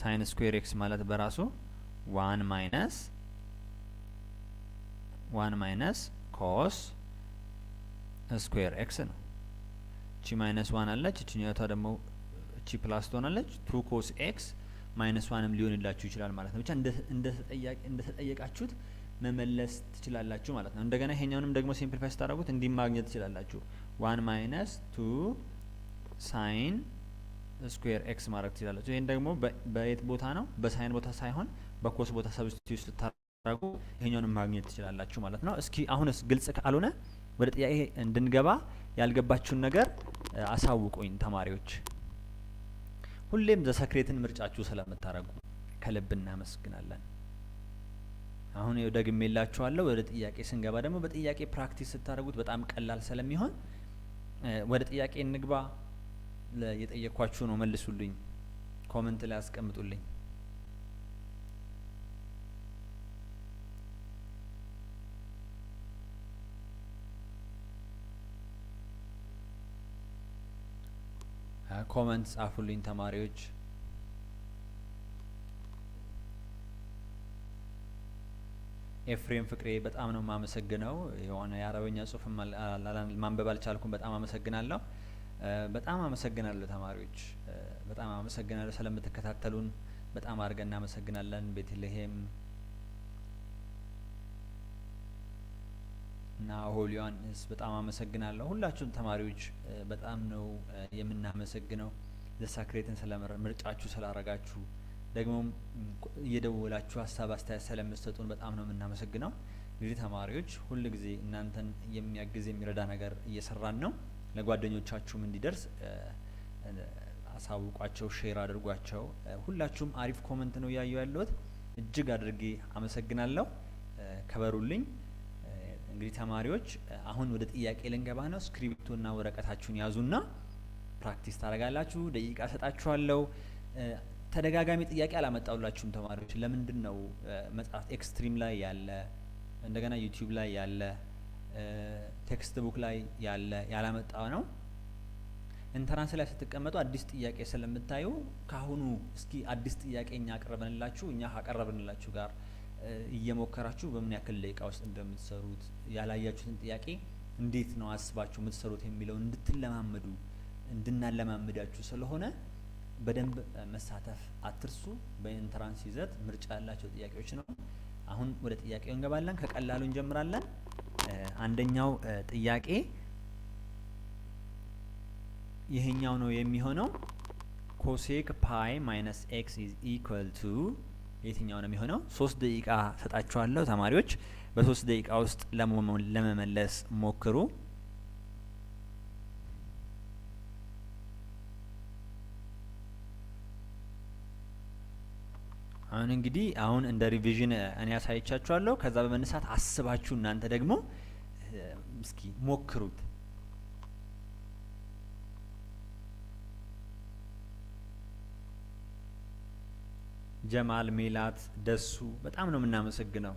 ሳይን ስኩዌር x ማለት በራሱ 1 ማይነስ ኮስ ስኩዌር x ነው። እቺ ማይነስ 1 አለች እቺኛቷ ደግሞ እቺ ፕላስ ትሆናለች 2 ኮስ x ማይነስ 1ም ሊሆንላችሁ ይችላል ማለት ነው። ብቻ እንደ ተጠየቃችሁት መመለስ ትችላላችሁ ማለት ነው። እንደገና ይሄኛውንም ደግሞ ሲምፕሊፋይ ስታደርጉት እንዲህ ማግኘት ትችላላችሁ 1 ማይነስ 2 ሳይን ስኩዌር x ማድረግ ትችላላችሁ። ይሄን ደግሞ በየት ቦታ ነው በሳይን ቦታ ሳይሆን በኮስ ቦታ ሰብስቲዩት ስታደርጉ ይሄኛውንም ማግኘት ትችላላችሁ ማለት ነው። እስኪ አሁንስ ግልጽ ካልሆነ ወደ ጥያቄ እንድንገባ ያልገባችሁን ነገር አሳውቁኝ ተማሪዎች። ሁሌም ዘሰክሬትን ምርጫችሁ ስለምታረጉ ከልብ እናመሰግናለን። አሁን ደግሜላችኋለሁ። ወደ ጥያቄ ስንገባ ደግሞ በጥያቄ ፕራክቲስ ስታደርጉት በጣም ቀላል ስለሚሆን ወደ ጥያቄ እንግባ። የጠየኳችሁ ነው መልሱልኝ፣ ኮሜንት ላይ አስቀምጡልኝ። ኮሜንት ጻፉልኝ ተማሪዎች። ኤፍሬም ፍቅሬ በጣም ነው ማመሰግነው። የሆነ የአረበኛ ጽሁፍ ማንበብ አልቻልኩም። በጣም አመሰግናለሁ። በጣም አመሰግናለሁ ተማሪዎች። በጣም አመሰግናለሁ ስለምትከታተሉን በጣም አድርገን እናመሰግናለን። ቤተልሔም እና ሆሊዮንስ በጣም አመሰግናለሁ። ሁላችሁም ተማሪዎች በጣም ነው የምናመሰግነው። ዘሳክሬትን ምርጫችሁ ስላረጋችሁ ደግሞ እየደወላችሁ ሀሳብ አስተያየት ስለምትሰጡን በጣም ነው የምናመሰግነው። እንግዲህ ተማሪዎች ሁል ጊዜ እናንተን የሚያግዝ የሚረዳ ነገር እየሰራን ነው። ለጓደኞቻችሁም እንዲደርስ አሳውቋቸው፣ ሼር አድርጓቸው። ሁላችሁም አሪፍ ኮሜንት ነው ያዩ ያለሁት። እጅግ አድርጌ አመሰግናለሁ። ከበሩልኝ። እንግዲህ ተማሪዎች አሁን ወደ ጥያቄ ልንገባ ነው። ስክሪፕቶና ወረቀታችሁን ያዙና ፕራክቲስ ታደርጋላችሁ። ደቂቃ ሰጣችኋለሁ። ተደጋጋሚ ጥያቄ አላመጣውላችሁም ተማሪዎች። ለምንድን ነው መጽሐፍ ኤክስትሪም ላይ ያለ እንደገና ዩቲዩብ ላይ ያለ ቴክስት ቡክ ላይ ያለ ያላመጣ ነው? ኢንተራንስ ላይ ስትቀመጡ አዲስ ጥያቄ ስለምታዩ ካሁኑ እስኪ አዲስ ጥያቄ እኛ አቀረብንላችሁ እኛ ካቀረብንላችሁ ጋር እየሞከራችሁ በምን ያክል ደቂቃ ውስጥ እንደምትሰሩት ያላያችሁትን ጥያቄ እንዴት ነው አስባችሁ የምትሰሩት የሚለው እንድትለማመዱ እንድናለማመዳችሁ ስለሆነ በደንብ መሳተፍ አትርሱ። በኢንትራንስ ይዘት ምርጫ ያላቸው ጥያቄዎች ነው። አሁን ወደ ጥያቄው እንገባለን። ከቀላሉ እንጀምራለን። አንደኛው ጥያቄ ይሄኛው ነው የሚሆነው። ኮሴክ ፓይ ማይነስ ኤክስ ኢዝ ኢኳል ቱ የትኛው ነው የሚሆነው? 3 ደቂቃ ሰጣችኋለሁ ተማሪዎች። በ3 ደቂቃ ውስጥ ለመመለስ ሞክሩ። አሁን እንግዲህ እንደ ሪቪዥን እኔ ያሳይቻችኋለሁ። ከዛ በመነሳት አስባችሁ እናንተ ደግሞ እስኪ ሞክሩት። ጀማል፣ ሜላት፣ ደሱ በጣም ነው የምናመሰግነው።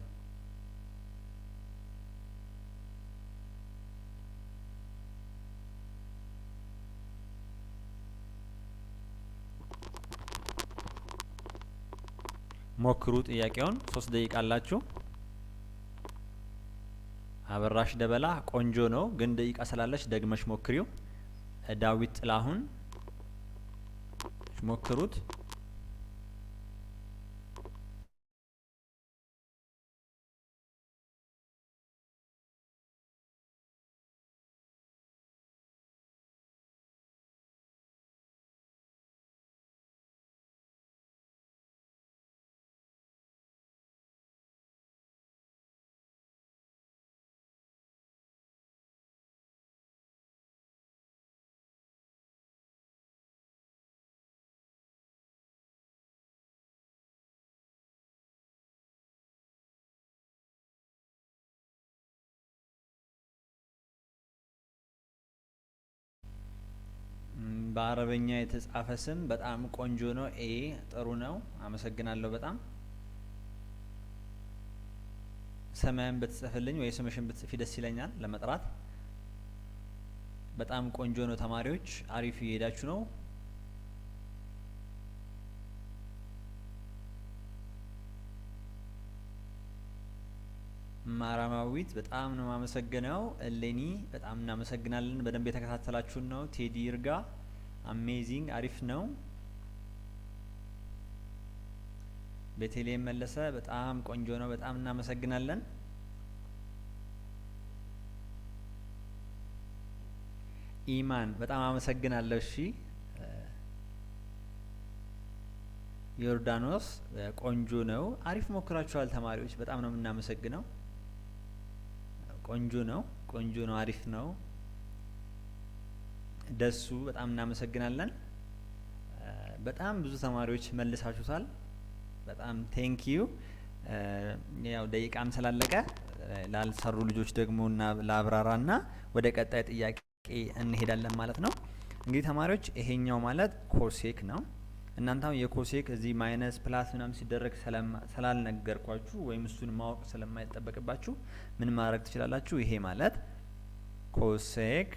ሞክሩ ጥያቄውን። 3 ደቂቃ አላችሁ። አበራሽ ደበላ ቆንጆ ነው ግን ደቂቃ ስላለች ደግመሽ ሞክሪው። ዳዊት ጥላሁን ሞክሩት። በአረበኛ የተጻፈ ስም በጣም ቆንጆ ነው። ኤ ጥሩ ነው። አመሰግናለሁ በጣም። ሰማያን ብትጽፍልኝ ወይ ስምሽን ብትጽፊ ደስ ይለኛል ለመጥራት። በጣም ቆንጆ ነው ተማሪዎች፣ አሪፍ እየሄዳችሁ ነው። ማራማዊት በጣም ነው የማመሰግነው። እሌኒ በጣም እናመሰግናለን። በደንብ የተከታተላችሁን ነው። ቴዲ ይርጋ አሜዚንግ አሪፍ ነው። ቤተልሔም መለሰ በጣም ቆንጆ ነው። በጣም እናመሰግናለን። ኢማን በጣም አመሰግናለሁ። እሺ ዮርዳኖስ ቆንጆ ነው። አሪፍ ሞክራችኋል ተማሪዎች፣ በጣም ነው የምናመሰግነው። ቆንጆ ነው፣ ቆንጆ ነው፣ አሪፍ ነው። ደሱ በጣም እናመሰግናለን። በጣም ብዙ ተማሪዎች መልሳችሁታል። በጣም ቴንኪዩ። ያው ደቂቃም ስላለቀ ላልሰሩ ልጆች ደግሞ ላብራራና ወደ ቀጣይ ጥያቄ እንሄዳለን ማለት ነው። እንግዲህ ተማሪዎች ይሄኛው ማለት ኮሴክ ነው። እናንተ አሁን የኮሴክ እዚህ ማይነስ ፕላስ ምናምን ሲደረግ ስላልነገርኳችሁ ወይም እሱን ማወቅ ስለማይጠበቅባችሁ ምን ማድረግ ትችላላችሁ? ይሄ ማለት ኮሴክ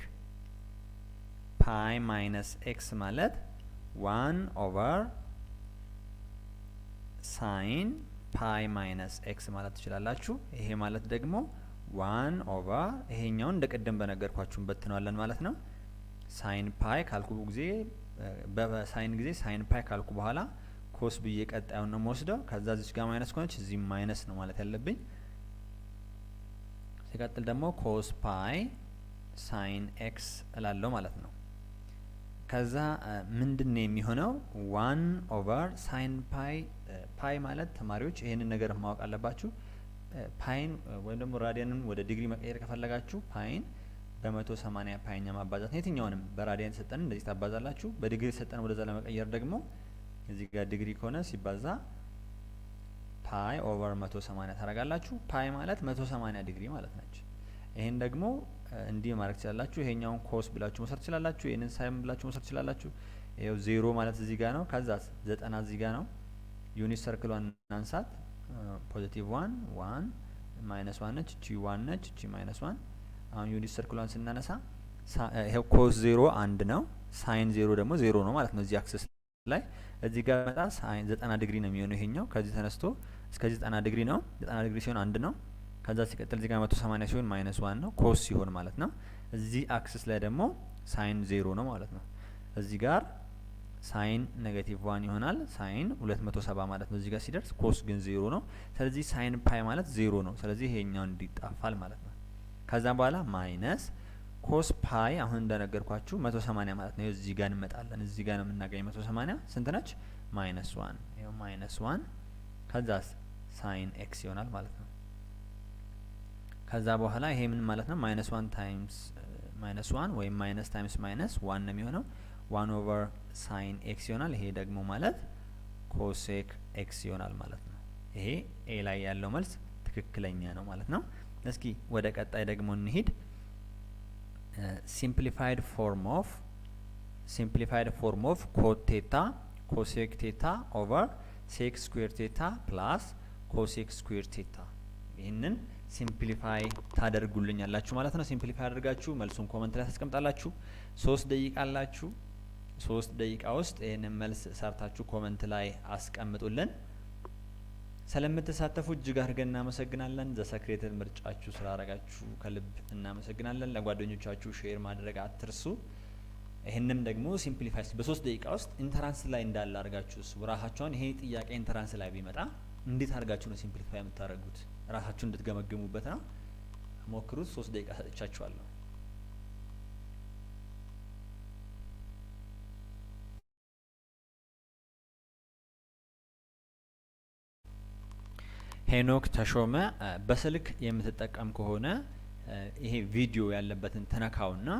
ፓይ ማይነስ ኤክስ ማለት 1 ኦቨር ሳይን ፓይ ማይነስ ኤክስ ማለት ትችላላችሁ። ይሄ ማለት ደግሞ 1 ኦቨር ይሄኛውን እንደ ቀደም በነገርኳችሁ እንበትነዋለን ማለት ነው። ሳይን ፓይ ካልኩ ጊዜ በሳይን ጊዜ ሳይን ፓይ ካልኩ በኋላ ኮስ ብዬ ቀጣዩን ነው የምወስደው። ከዛ እዚህ ጋር ማይነስ ከሆነች እዚህ ማይነስ ነው ማለት ያለብኝ። ሲቀጥል ደግሞ ኮስ ፓይ ሳይን ኤክስ እላለሁ ማለት ነው። ከዛ ምንድነው የሚሆነው? 1 ኦቨር ሳይን ፓይ ፓይ ማለት ተማሪዎች ይሄንን ነገር ማወቅ አለባችሁ። ፓይን ወይም ደግሞ ራዲያንን ወደ ዲግሪ መቀየር ከፈለጋችሁ ፓይን በ180 ፓይኛ ማባዛት ነው። የትኛውንም በራዲያን ሰጠን እንደዚህ ታባዛላችሁ። በዲግሪ ሰጠን ወደዛ ለመቀየር ደግሞ እዚህ ጋር ዲግሪ ከሆነ ሲባዛ ፓይ ኦቨር 180 ታረጋላችሁ። ፓይ ማለት 180 ዲግሪ ማለት ነች። ይሄን ደግሞ እንዲህ ማድረግ ትችላላችሁ። ይሄኛውን ኮስ ብላችሁ መውሰድ ትችላላችሁ። ይሄንን ሳይን ብላችሁ መውሰድ ትችላላችሁ። ይሄው 0 ማለት እዚህ ጋር ነው። ከዛ 90 እዚህ ጋር ነው። ዩኒት ሰርክሏን እናንሳት። ፖዚቲቭ 1 1 ማይነስ 1 ነች። እቺ 1 ነች። እቺ ማይነስ 1። አሁን ዩኒት ሰርክሏን ስናነሳ ይሄው ኮስ 0 1 ነው። ሳይን 0 ደግሞ 0 ነው ማለት ነው። እዚህ አክሰስ ላይ እዚህ ጋር መጣ ሳይን 90 ዲግሪ ነው የሚሆነው። ይሄኛው ከዚህ ተነስቶ እስከዚህ 90 ዲግሪ ነው። 90 ዲግሪ ሲሆን 1 ነው። ከዛ ሲቀጥል እዚህ ጋር 180 ሲሆን ማይነስ 1 ነው ኮስ ሲሆን ማለት ነው። እዚህ አክሰስ ላይ ደግሞ ሳይን 0 ነው ማለት ነው። እዚህ ጋር ሳይን ኔጌቲቭ 1 ይሆናል። ሳይን 270 ማለት ነው እዚህ ጋር ሲደርስ። ኮስ ግን 0 ነው። ስለዚህ ሳይን ፓይ ማለት 0 ነው። ስለዚህ ይሄኛው እንዲጣፋል ማለት ነው። ከዛም በኋላ ማይነስ ኮስ ፓይ አሁን እንደነገርኳችሁ 180 ማለት ነው። እዚህ ጋር እንመጣለን። እዚህ ጋር ነው የምናገኝ 180 ስንት ነች? ማይነስ 1። ይሄው ማይነስ 1 ከዛስ ሳይን ኤክስ ይሆናል ማለት ነው። ከዛ በኋላ ይሄ ምን ማለት ነው? ማይነስ 1 ታይምስ ማይነስ 1 ወይም ማይነስ ታይምስ ማይነስ 1 ነው የሚሆነው። 1 ኦቨር ሳይን ኤክስ ይሆናል። ይሄ ደግሞ ማለት ኮሴክ ኤክስ ይሆናል ማለት ነው። ይሄ ኤ ላይ ያለው መልስ ትክክለኛ ነው ማለት ነው። እስኪ ወደ ቀጣይ ደግሞ እንሂድ። ሲምፕሊፋይድ ፎርም ኦፍ ኮት ቴታ ኮሴክ ቴታ ኦቨር ሴክ ስኩዌር ቴታ ፕላስ ኮሴክ ስኩዌር ቴታ። ይህንን ሲምፕሊፋይ ታደርጉልኛላችሁ ማለት ነው። ሲምፕሊፋይ አድርጋችሁ መልሱን ኮመንት ላይ ታስቀምጣላችሁ። 3 ደቂቃ አላችሁ። 3 ደቂቃ ውስጥ ይህንን መልስ ሰርታችሁ ኮመንት ላይ አስቀምጡልን። ስለምትሳተፉ እጅግ አድርገን እናመሰግናለን። ዘሰክሬትን ምርጫችሁ ስላረጋችሁ ከልብ እናመሰግናለን። ለጓደኞቻችሁ ሼር ማድረግ አትርሱ። ይህንም ደግሞ ሲምፕሊፋይ በ3 ደቂቃ ውስጥ ኢንተራንስ ላይ እንዳለ አድርጋችሁ ራሳችሁን ይሄ ጥያቄ ኢንተራንስ ላይ ቢመጣ እንዴት አድርጋችሁ ነው ሲምፕሊፋይ የምታደርጉት? ራሳችሁ እንድትገመግሙበት ነው። ሞክሩት። 3 ደቂቃ ሰጥቻችኋለሁ። ሄኖክ ተሾመ በስልክ የምትጠቀም ከሆነ ይሄ ቪዲዮ ያለበትን ተነካውና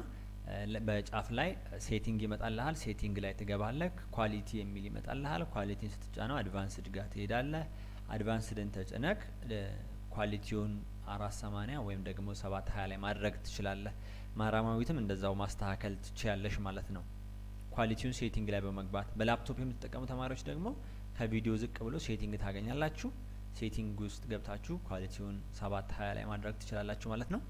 በጫፍ ላይ ሴቲንግ ይመጣልሃል። ሴቲንግ ላይ ትገባለህ። ኳሊቲ የሚል ይመጣልሃል። ኳሊቲን ስትጫነው አድቫንስድ ጋር ትሄዳለህ። አድቫንስድን ተጭነክ ኳሊቲውን 480 ወይም ደግሞ 720 ላይ ማድረግ ትችላለህ። ማራማዊትም እንደዛው ማስተካከል ትችያለሽ ማለት ነው። ኳሊቲውን ሴቲንግ ላይ በመግባት በላፕቶፕ የምትጠቀሙ ተማሪዎች ደግሞ ከቪዲዮ ዝቅ ብሎ ሴቲንግ ታገኛላችሁ። ሴቲንግ ውስጥ ገብታችሁ ኳሊቲውን 720 ላይ ማድረግ ትችላላችሁ ማለት ነው።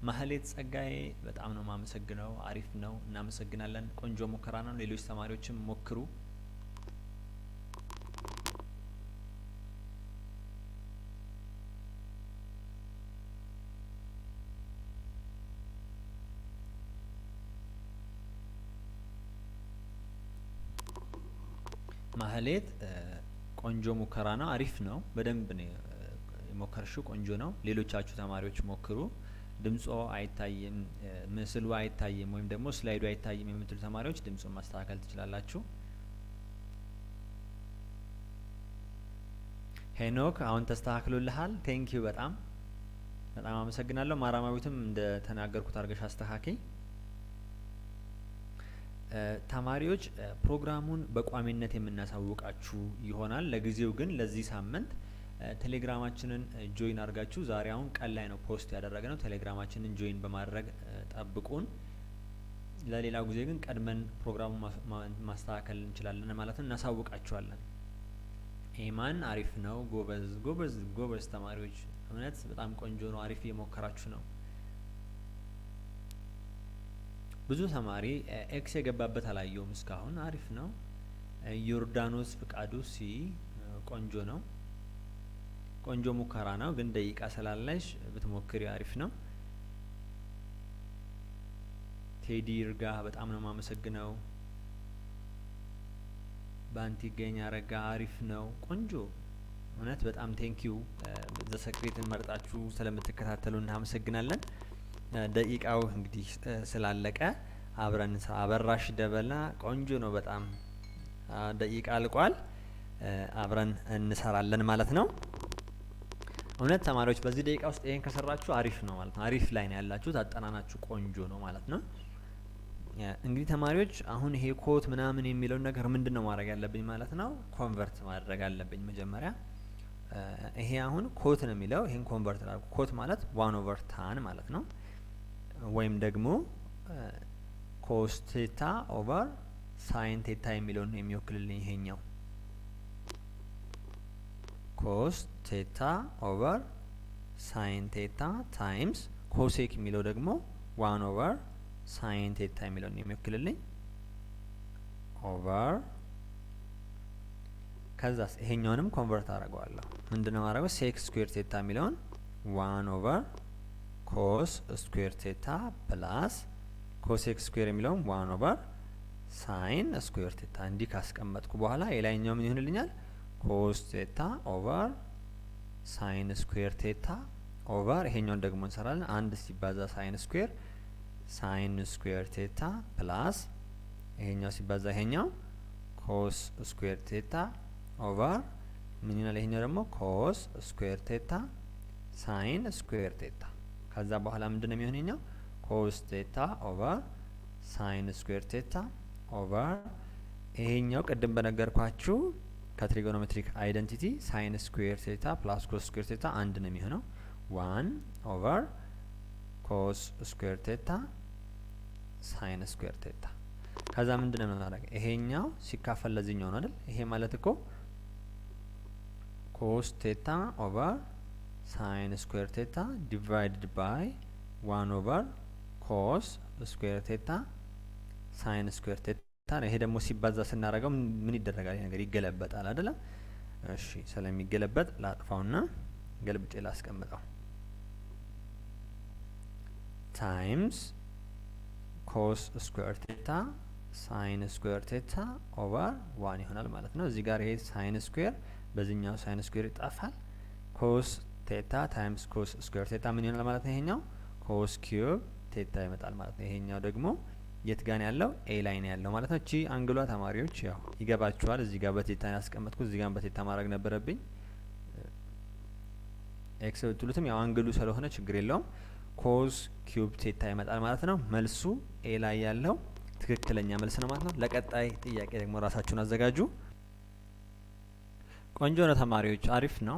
ማህሌት ጸጋዬ በጣም ነው ማመሰግነው። አሪፍ ነው፣ እናመሰግናለን። ቆንጆ ሙከራ ነው። ሌሎች ተማሪዎችም ሞክሩ። ማህሌት ቆንጆ ሙከራ ነው፣ አሪፍ ነው። በደንብ ነው የሞከርሽው፣ ቆንጆ ነው። ሌሎቻችሁ ተማሪዎች ሞክሩ። ድምጾ አይታይም፣ ምስሉ አይታይም ወይም ደግሞ ስላይዱ አይታይም የምትሉ ተማሪዎች ድምጹን ማስተካከል ትችላላችሁ። ሄኖክ አሁን ተስተካክሎልሃል። ቴንኪዩ በጣም አመሰግናለሁ። ማራማዊትም እንደ ተናገርኩት አድርገሽ አስተካኪ። ተማሪዎች ፕሮግራሙን በቋሚነት የምናሳውቃችሁ ይሆናል። ለጊዜው ግን ለዚህ ሳምንት ቴሌግራማችንን ጆይን አድርጋችሁ ዛሬ አሁን ቀን ላይ ነው ፖስት ያደረግነው። ቴሌግራማችንን ጆይን በማድረግ ጠብቁን። ለሌላው ጊዜ ግን ቀድመን ፕሮግራሙን ማስተካከል እንችላለን ማለት ነው፣ እናሳውቃችኋለን። ኢማን አሪፍ ነው። ጎበዝ ተማሪዎች፣ እውነት በጣም ቆንጆ ነው። አሪፍ እየሞከራችሁ ነው። ብዙ ተማሪ ኤክስ የገባበት አላየውም እስካሁን። አሪፍ ነው። ዮርዳኖስ ፍቃዱ ሲ ቆንጆ ነው። ቆንጆ ሙከራ ነው፣ ግን ደቂቃ ስላለሽ ብትሞክሪ አሪፍ ነው። ቴዲ እርጋ በጣም ነው ማመሰግነው። ባንቲ ገኛ ረጋ አሪፍ ነው፣ ቆንጆ እውነት በጣም ቴንኪዩ። ዘሰክሬትን መርጣችሁ ስለምትከታተሉ እናመሰግናለን። ደቂቃው እንግዲህ ስላለቀ አብረን አበራሽ ደበላ ቆንጆ ነው በጣም ደቂቃ አልቋል። አብረን እንሰራለን ማለት ነው። እውነት ተማሪዎች በዚህ ደቂቃ ውስጥ ይሄን ከሰራችሁ አሪፍ ነው ማለት ነው። አሪፍ ላይ ነው ያላችሁት፣ አጠናናችሁ ቆንጆ ነው ማለት ነው። እንግዲህ ተማሪዎች አሁን ይሄ ኮት ምናምን የሚለውን ነገር ምንድነው ማድረግ ያለብኝ ማለት ነው? ኮንቨርት ማድረግ አለብኝ መጀመሪያ። ይሄ አሁን ኮት ነው የሚለው፣ ይሄን ኮንቨርት አድርጉ። ኮት ማለት 1/tan ማለት ነው። ወይም ደግሞ ኮስ ቴታ ኦቨር ሳይን ቴታ የሚለውን ነው የሚወክልልኝ ይሄኛው። ኮስ ቴታ ኦቨር ሳይን ቴታ ታይምስ ኮሴክ የሚለው ደግሞ 1/sin ቴታ የሚለውን ነው የሚወክልልኝ ኦቨር። ከዛስ ይሄኛውንም ኮንቨርት አደርገዋለሁ። ምንድነው ማድረገው? ሴክ ስኩዌር ቴታ የሚለውን 1/cos ስኩዌር ቴታ ፕላስ ኮሴክ ስኩዌር የሚለውን 1/sin ስኩዌር ቴታ እንዲህ ካስቀመጥኩ በኋላ የላይኛው ምን ይሆንልኛል? ኮስ ቴታ ኦቨር ሳይን ስኩዌር ቴታ ኦቨር ይሄኛውን ደግሞ እንሰራለን። አንድ ሲባዛ ሳይን ስኩዌር ቴታ ፕላስ ይሄኛው ሲባዛ ይሄኛው ኮስ ስኩዌር ቴታ ኦቨር ምን ይሆናል? ይሄኛው ደግሞ ኮስ ስኩዌር ቴታ ሳይን ስኩዌር ቴታ። ከዛ በኋላ ምንድነው የሚሆነው? ኮስ ቴታ ኦቨር ሳይን ስኩዌር ቴታ ኦቨር ይሄኛው ቅድም በነገርኳችሁ ከትሪጎኖሜትሪክ አይደንቲቲ ሳይን ስኩዌር ቴታ ፕላስ ኮስ ስኩዌር ቴታ አንድ ነው የሚሆነው 1/cos ስኩዌር ቴታ ሳይን ስኩዌር ቴታ። ከዛ ምንድነው የምናደርገው? ይሄኛው ሲካፈል ለዚህኛው ነው አይደል? ይሄ ማለት እኮ ኮስ ቴታ ኦቨር ሳይን ስኩዌር ቴታ ዲቫይድድ ባይ 1/cos ስኩዌር ቴታ ሳይን ስኩዌር ቴታ ነው። ይሄ ደግሞ ሲባዛ ስናደርገው ምን ይደረጋል? ይሄ ነገር ይገለበጣል አይደለም? እሺ፣ ስለሚገለበጥ ላጥፋውና ገልብጬ ላስቀምጠው። ታይምስ ኮስ ስኩዌር ቴታ ሳይን ስኩዌር ቴታ ኦቨር 1 ይሆናል ማለት ነው። እዚህ ጋር ይሄ ሳይን ስኩዌር በዚህኛው ሳይን ስኩዌር ይጣፋል። ኮስ ቴታ ታይምስ ኮስ ስኩዌር ቴታ ምን ይሆናል ማለት ነው? ይሄኛው ኮስ ኪዩብ ቴታ ይመጣል ማለት ነው። ይሄኛው ደግሞ የት ጋር ያለው? ኤ ላይ ነው ያለው ማለት ነው። እቺ አንግሏ ተማሪዎች ያው ይገባችኋል። እዚህ ጋር በቴታ ያስቀመጥኩት እዚህ ጋር በቴታ ማድረግ ነበረብኝ። ኤክስ ብትሉትም ያው አንግሉ ስለሆነ ችግር የለውም። ኮስ ኪዩብ ቴታ ይመጣል ማለት ነው። መልሱ ኤ ላይ ያለው ትክክለኛ መልስ ነው ማለት ነው። ለቀጣይ ጥያቄ ደግሞ ራሳችሁን አዘጋጁ። ቆንጆ ነው ተማሪዎች፣ አሪፍ ነው።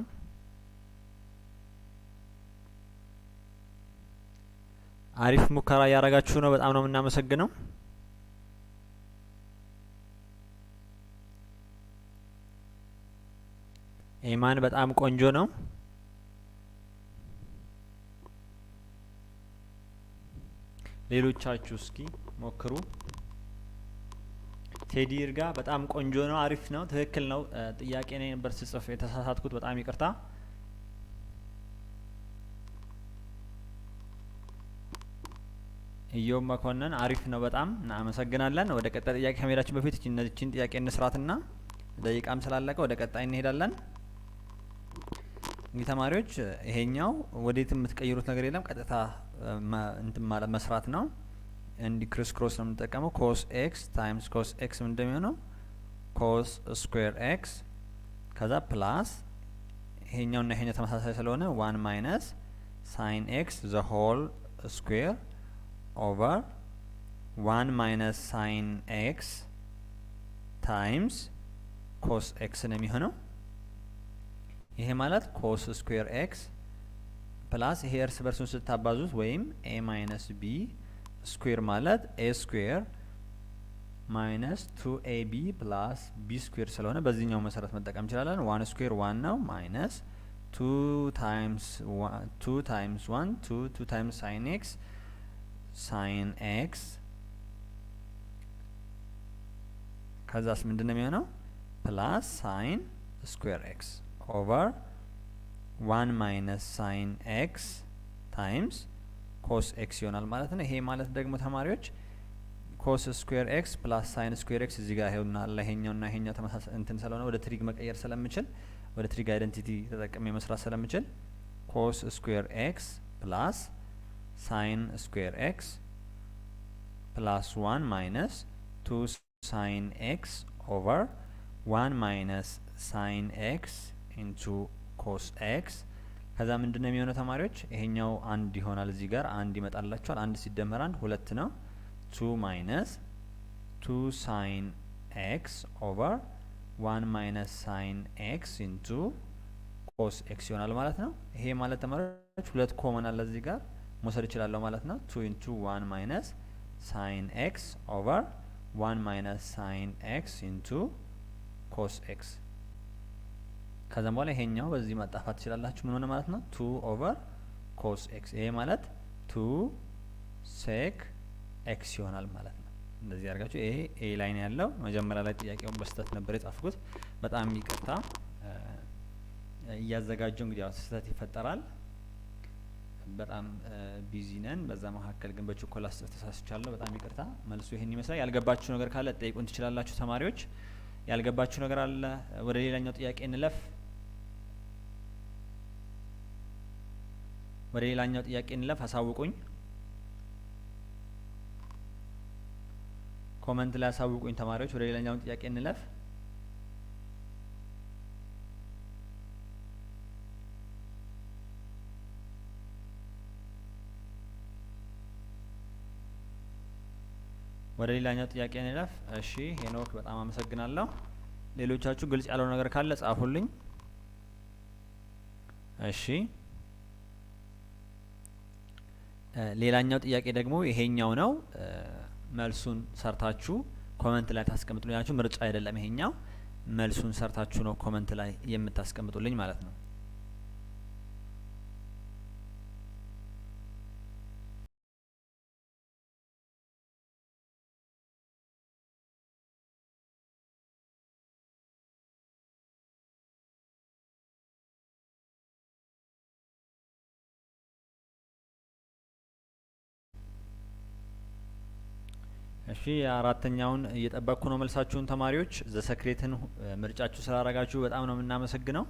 አሪፍ ሙከራ እያደረጋችሁ ነው። በጣም ነው የምናመሰግነው። ኤማን በጣም ቆንጆ ነው። ሌሎቻችሁ እስኪ ሞክሩ። ቴዲ ይርጋ በጣም ቆንጆ ነው፣ አሪፍ ነው፣ ትክክል ነው። ጥያቄ ነው ነበር ስጽፍ የተሳሳትኩት፣ በጣም ይቅርታ። ኢዮብ መኮንን አሪፍ ነው፣ በጣም እናመሰግናለን። ወደ ቀጣይ ጥያቄ ከመሄዳችን በፊት እነዚህን ጥያቄ እንስራትና ደቂቃም ስላለቀ ወደ ቀጣይ እንሄዳለን። እንግዲህ ተማሪዎች ይሄኛው ወዴት የምትቀይሩት ነገር የለም፣ ቀጥታ እንትን ማለት መስራት ነው። እንዲ ክሮስ ክሮስ ነው የምንጠቀመው። ኮስ ኤክስ ታይምስ ኮስ ኤክስ ምን እንደሚሆነው ኮስ ስኩዌር ኤክስ ከዛ ፕላስ ይሄኛውና ይሄኛው ተመሳሳይ ስለሆነ 1 ማይነስ ሳይን ኤክስ ዘ ሆል ስኩዌር ኦቨር 1 ማይነስ ሳይን ኤክስ ታይምስ ኮስ ኤክስ ነው የሚሆነው። ይሄ ማለት ኮስ ስኩዌር ኤክስ ፕላስ ይሄ እርስ በርሱን ስታባዙት ወይም ኤ ማይነስ ቢ ስኩዌር ማለት ኤ ስኩዌር ማይነስ 2ab ፕላስ ቢ ስኩዌር ስለሆነ በዚህኛው መሰረት መጠቀም እንችላለን። 1 ስኩዌር 1 ነው ማይነስ 2 ታይምስ 1 2 ታይምስ ሳይን ኤክስ ሳይን ኤክስ ከዛስ ምንድነው የሚሆነው ፕላስ ሳይን ስኩዌር ኤክስ ኦቨር 1 ማይነስ ሳይን ኤክስ ታይምስ ኮስ ኤክስ ይሆናል ማለት ነው። ይሄ ማለት ደግሞ ተማሪዎች ኮስ ስኩዌር ኤክስ ፕላስ ሳይን ስኩዌር ኤክስ እዚህ ጋር ይሄውና ለይሄኛውና ይሄኛው ተመሳሳይ እንትን ስለሆነ ወደ ትሪግ መቀየር ስለምችል ወደ ትሪግ አይደንቲቲ ተጠቅሜ መስራት ስለምችል ኮስ ስኩዌር ኤክስ ፕላስ ሳይን ስኩዌር ኤክስ ፕላስ 1 ማይነስ 2 ሳይን ኤክስ ኦቨር 1 ማይነስ ሳይን ኤክስ ኢንቱ ኮስ ኤክስ ከዛ ምንድነው የሚሆነው ተማሪዎች ይሄኛው አንድ ይሆናል። እዚህ ጋር አንድ ይመጣላችኋል። አንድ ሲደመር አንድ 2 ነው። 2 ማይነስ 2 ሳይን ኤክስ ኦቨር 1 ማይነስ ሳይን ኤክስ ኢንቱ ኮስ ኤክስ ይሆናል ማለት ነው። ይሄ ማለት ተማሪዎች 2 ኮመን አለ እዚህ ጋር መውሰድ እችላለሁ ማለት ነው። 2 ኢንቱ 1 ማይነስ ሳይን ኤክስ ኦቨር 1 ማይነስ ሳይን ኤክስ ኢንቱ ኮስ ኤክስ ከዛም በኋላ ይሄኛው በዚህ ማጣፋት ትችላላችሁ። ምን ሆነ ማለት ነው 2 ኦቨር ኮስ ኤክስ ይሄ ማለት 2 ሴክ ኤክስ ይሆናል ማለት ነው። እንደዚህ አድርጋችሁ ይሄ ኤ ላይ ነው ያለው። መጀመሪያ ላይ ጥያቄውን በስህተት ነበር የጻፍኩት፣ በጣም ይቅርታ። እያዘጋጀው እንግዲህ ያው ስህተት ይፈጠራል። በጣም ቢዚ ነን። በዛ መካከል ግን በችኮላ ተሳስቻለሁ፣ በጣም ይቅርታ። መልሱ ይሄን ይመስላል። ያልገባችሁ ነገር ካለ ጠይቁን ትችላላችሁ ተማሪዎች። ያልገባችሁ ነገር አለ? ወደ ሌላኛው ጥያቄ እንለፍ። ወደ ሌላኛው ጥያቄ እንለፍ፣ አሳውቁኝ። ኮመንት ላይ አሳውቁኝ ተማሪዎች። ወደ ሌላኛው ጥያቄ እንለፍ። ወደ ሌላኛው ጥያቄ እንለፍ። እሺ ሄኖክ በጣም አመሰግናለሁ። ሌሎቻችሁ ግልጽ ያለው ነገር ካለ ጻፉልኝ። እሺ ሌላኛው ጥያቄ ደግሞ ይሄኛው ነው። መልሱን ሰርታችሁ ኮመንት ላይ ታስቀምጡልኛችሁ። ምርጫ አይደለም ይሄኛው፣ መልሱን ሰርታችሁ ነው ኮመንት ላይ የምታስቀምጡልኝ ማለት ነው። እሺ አራተኛውን እየጠበቅኩ ነው መልሳችሁን ተማሪዎች። ዘሰክሬትን ምርጫችሁ ስላደረጋችሁ በጣም ነው የምናመሰግነው።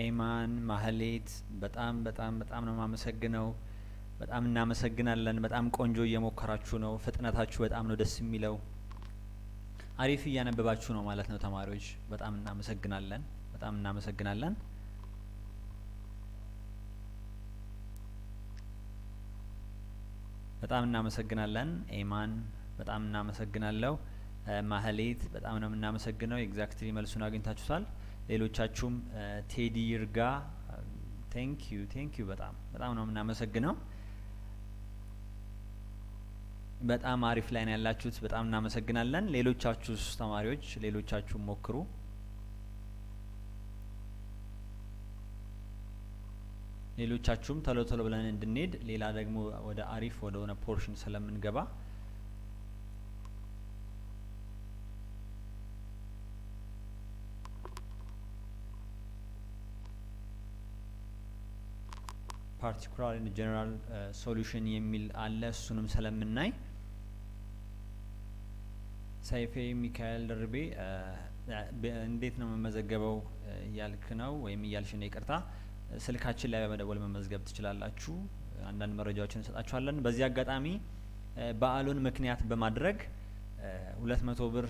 ኤማን ማህሌት በጣም በጣም በጣም ነው የማመሰግነው። በጣም እናመሰግናለን። በጣም ቆንጆ እየሞከራችሁ ነው። ፍጥነታችሁ በጣም ነው ደስ የሚለው። አሪፍ እያነበባችሁ ነው ማለት ነው ተማሪዎች። በጣም እናመሰግናለን። በጣም እናመሰግናለን። በጣም እናመሰግናለን። ኤማን በጣም እናመሰግናለሁ። ማህሌት በጣም ነው እናመሰግነው። ኤግዛክትሊ መልሱን አግኝታችሁታል። ሌሎቻችሁም ቴዲ ይርጋ ቴንክ ዩ በጣም ነው እናመሰግነው። በጣም አሪፍ ላይ ነው ያላችሁት። በጣም እናመሰግናለን። ሌሎቻችሁስ ተማሪዎች ሌሎቻችሁም ሞክሩ። ሌሎቻችሁም ቶሎ ብለን እንድንሄድ ሌላ ደግሞ ወደ አሪፍ ወደ ሆነ ፖርሽን ስለምንገባ ፓርቲኩላር ኢን ጀነራል ሶሉሽን የሚል አለ። እሱንም ስለምናይ ሰይፌ ሚካኤል ደርቤ እንዴት ነው መመዘገበው እያልክ ነው ወይም እያልሽ ነው? ይቅርታ ስልካችን ላይ በመደወል መመዝገብ ትችላላችሁ። አንዳንድ መረጃዎችን እንሰጣችኋለን። በዚህ አጋጣሚ በዓሉን ምክንያት በማድረግ 200 ብር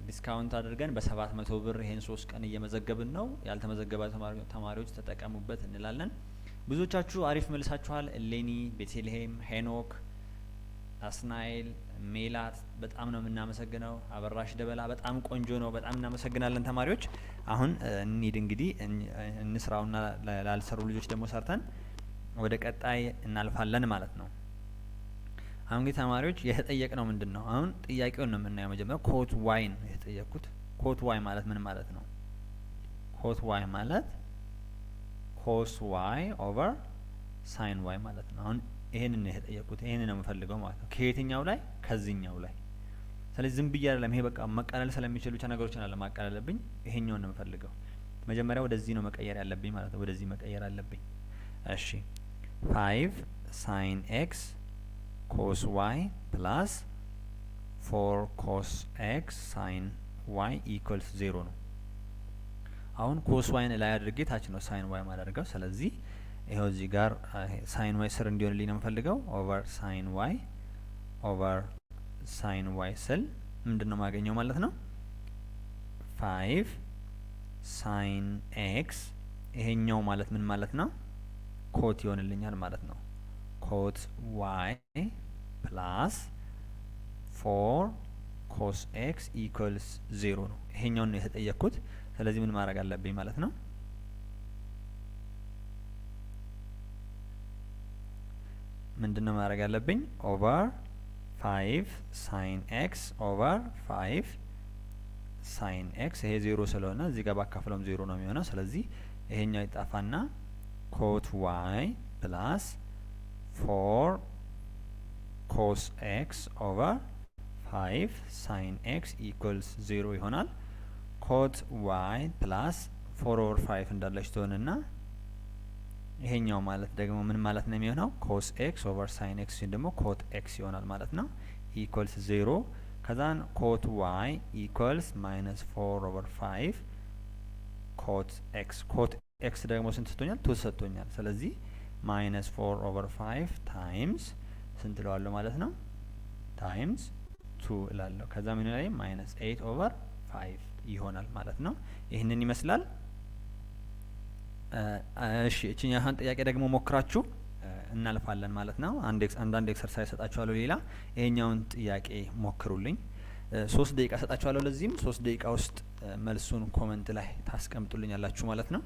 ዲስካውንት አድርገን በ700 ብር ይሄን 3 ቀን እየመዘገብን ነው። ያልተመዘገባ ተማሪዎች ተጠቀሙበት እንላለን። ብዙዎቻችሁ አሪፍ መልሳችኋል። ሌኒ፣ ቤተልሔም፣ ሄኖክ፣ አስናኤል፣ ሜላት በጣም ነው የምናመሰግነው። አበራሽ ደበላ በጣም ቆንጆ ነው። በጣም እናመሰግናለን ተማሪዎች። አሁን እንሂድ እንግዲህ እንስራውና ላልሰሩ ልጆች ደግሞ ሰርተን ወደ ቀጣይ እናልፋለን ማለት ነው። አሁን እንግዲህ ተማሪዎች የተጠየቅነው ምንድን ነው? አሁን ጥያቄውን ነው የምናየው። መጀመሪያ ኮት ዋይ ነው የተጠየቅኩት። ኮት ዋይ ማለት ምን ማለት ነው? ኮት ዋይ ማለት ኮስ ዋይ ኦቨር ሳይን ዋይ ማለት ነው። አሁን ይሄንን ነው የተጠየቁት። ይሄንን ነው የምፈልገው ማለት ነው። ከየትኛው ላይ? ከዚህኛው ላይ። ስለዚህ ዝም ብዬ አይደለም። ይሄ በቃ መቀለል ስለሚችሉ ብቻ ነገሮችን አለ ማቀለልብኝ። ይሄኛውን ነው የምፈልገው። መጀመሪያ ወደዚህ ነው መቀየር ያለብኝ ማለት ነው። ወደዚህ መቀየር አለብኝ። እሺ 5 ሳይን ኤክስ ኮስ ዋይ ፕላስ 4 ኮስ ኤክስ ሳይን ዋይ ኢኳልስ 0 ነው። አሁን ኮስ ዋይን ላይ አድርጌ ታች ነው ሳይን ዋይ ማድረገው። ስለዚህ ይሄው እዚህ ጋር ሳይን ዋይ ስር እንዲሆንልኝ ነው የምፈልገው። ኦቨር ሳይን ዋይ ኦቨር ሳይን ዋይ ስል ምንድነው ማገኘው ማለት ነው? 5 ሳይን ኤክስ ይሄኛው ማለት ምን ማለት ነው? ኮት ይሆንልኛል ማለት ነው። ኮት ዋይ ፕላስ 4 ኮስ ኤክስ ኢኳልስ 0 ነው። ይሄኛውን ነው የተጠየቅኩት። ስለዚህ ምን ማድረግ አለብኝ ማለት ነው? ምንድነው ማድረግ ያለብኝ? ኦቨር 5 ሳይን ኤክስ ኦቨር 5 ሳይን ኤክስ ይሄ 0 ስለሆነ እዚህ ጋር ባካፍለውም 0 ነው የሚሆነው። ስለዚህ ይሄኛው ይጣፋና ኮት ዋይ ፕላስ 4 ኮስ ኤክስ ኦቨር 5 ሳይን ኤክስ ኢኳልስ 0 ይሆናል። ኮት ዋይ ፕላስ 4 ኦቨር 5 እንዳለች ትሆንና ይሄኛው ማለት ደግሞ ምን ማለት ነው የሚሆነው? ኮስ ኤክስ ኦቨር ሳይን ኤክስ ደግሞ ኮት ኤክስ ይሆናል ማለት ነው። ኢኳልስ 0 ከዛን ኮት ዋይ ኢኳልስ ማይነስ 4 ኦቨር 5 ኮት ኤክስ። ኮት ኤክስ ደግሞ ስንት ሰጥቶኛል? 2 ሰጥቶኛል። ስለዚህ ማይነስ 4 ኦቨር 5 ታይምስ ስንት እለዋለሁ ማለት ነው? ታይምስ 2 እላለሁ። ከዛ ምን ላይ ማይነስ 8 ኦቨር 5 ይሆናል ማለት ነው። ይህንን ይመስላል። እሺ እቺኛውን ጥያቄ ደግሞ ሞክራችሁ እናልፋለን ማለት ነው። አንዳንድ ኤክሰርሳይዝ ሰጣችኋለሁ። ሌላ ይሄኛውን ጥያቄ ሞክሩልኝ። 3 ደቂቃ ሰጣችኋለሁ። ለዚህም 3 ደቂቃ ውስጥ መልሱን ኮሜንት ላይ ታስቀምጡልኝ ያላችሁ ማለት ነው።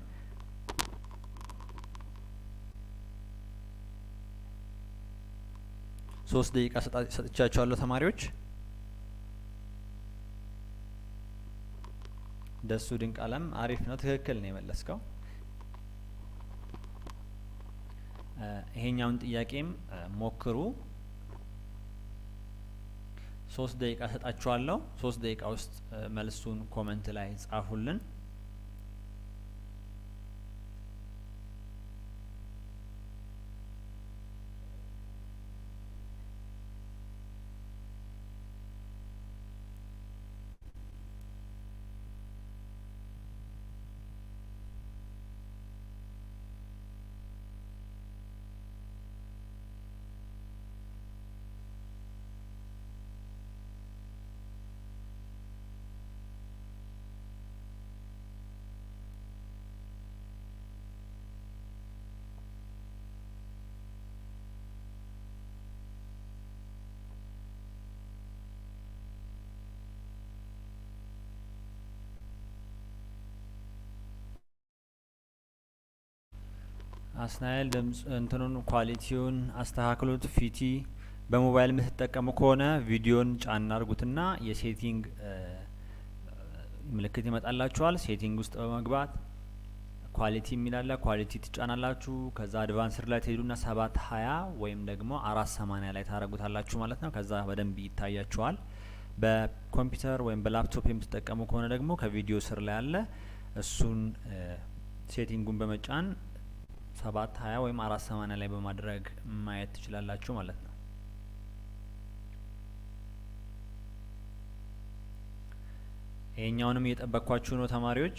ሶስት ደቂቃ ሰጥቻችኋለሁ ተማሪዎች። ደሱ ድንቅ አለም አሪፍ ነው። ትክክል ነው የመለስከው። ይሄኛውን ጥያቄም ሞክሩ። 3 ደቂቃ ሰጣችኋለሁ። 3 ደቂቃ ውስጥ መልሱን ኮሜንት ላይ ጻፉልን። አስናይል ድምጽ እንትኑን ኳሊቲውን አስተካክሉት። ፊቲ በሞባይል የምትጠቀሙ ከሆነ ቪዲዮን ጫን አድርጉትና የሴቲንግ ምልክት ይመጣላችኋል። ሴቲንግ ውስጥ በመግባት ኳሊቲ የሚላለ ኳሊቲ ትጫናላችሁ። ከዛ አድቫንስድ ላይ ትሄዱና 720 ወይም ደግሞ 480 ላይ ታረጉታላችሁ ማለት ነው። ከዛ በደንብ ይታያችኋል። በኮምፒውተር ወይም በላፕቶፕ የምትጠቀሙ ከሆነ ደግሞ ከቪዲዮ ስር ላይ አለ። እሱን ሴቲንጉን በመጫን 720 ወይም 480 ላይ በማድረግ ማየት ትችላላችሁ ማለት ነው። ይሄኛውንም እየጠበቅኳችሁ ነው ተማሪዎች።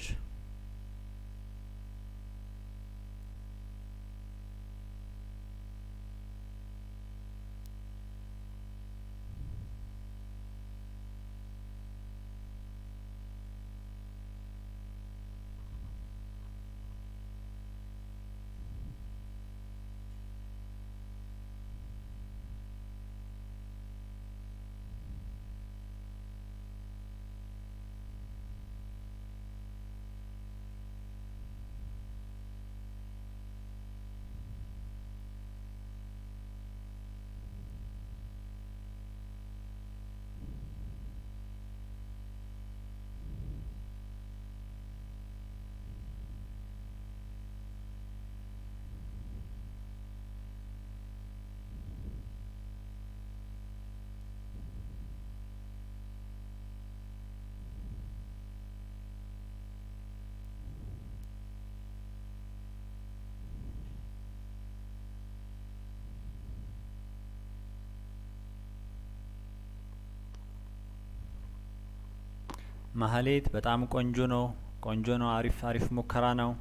ማህሌት በጣም ቆንጆ ነው፣ ቆንጆ ነው። አሪፍ ሙከራ ነው።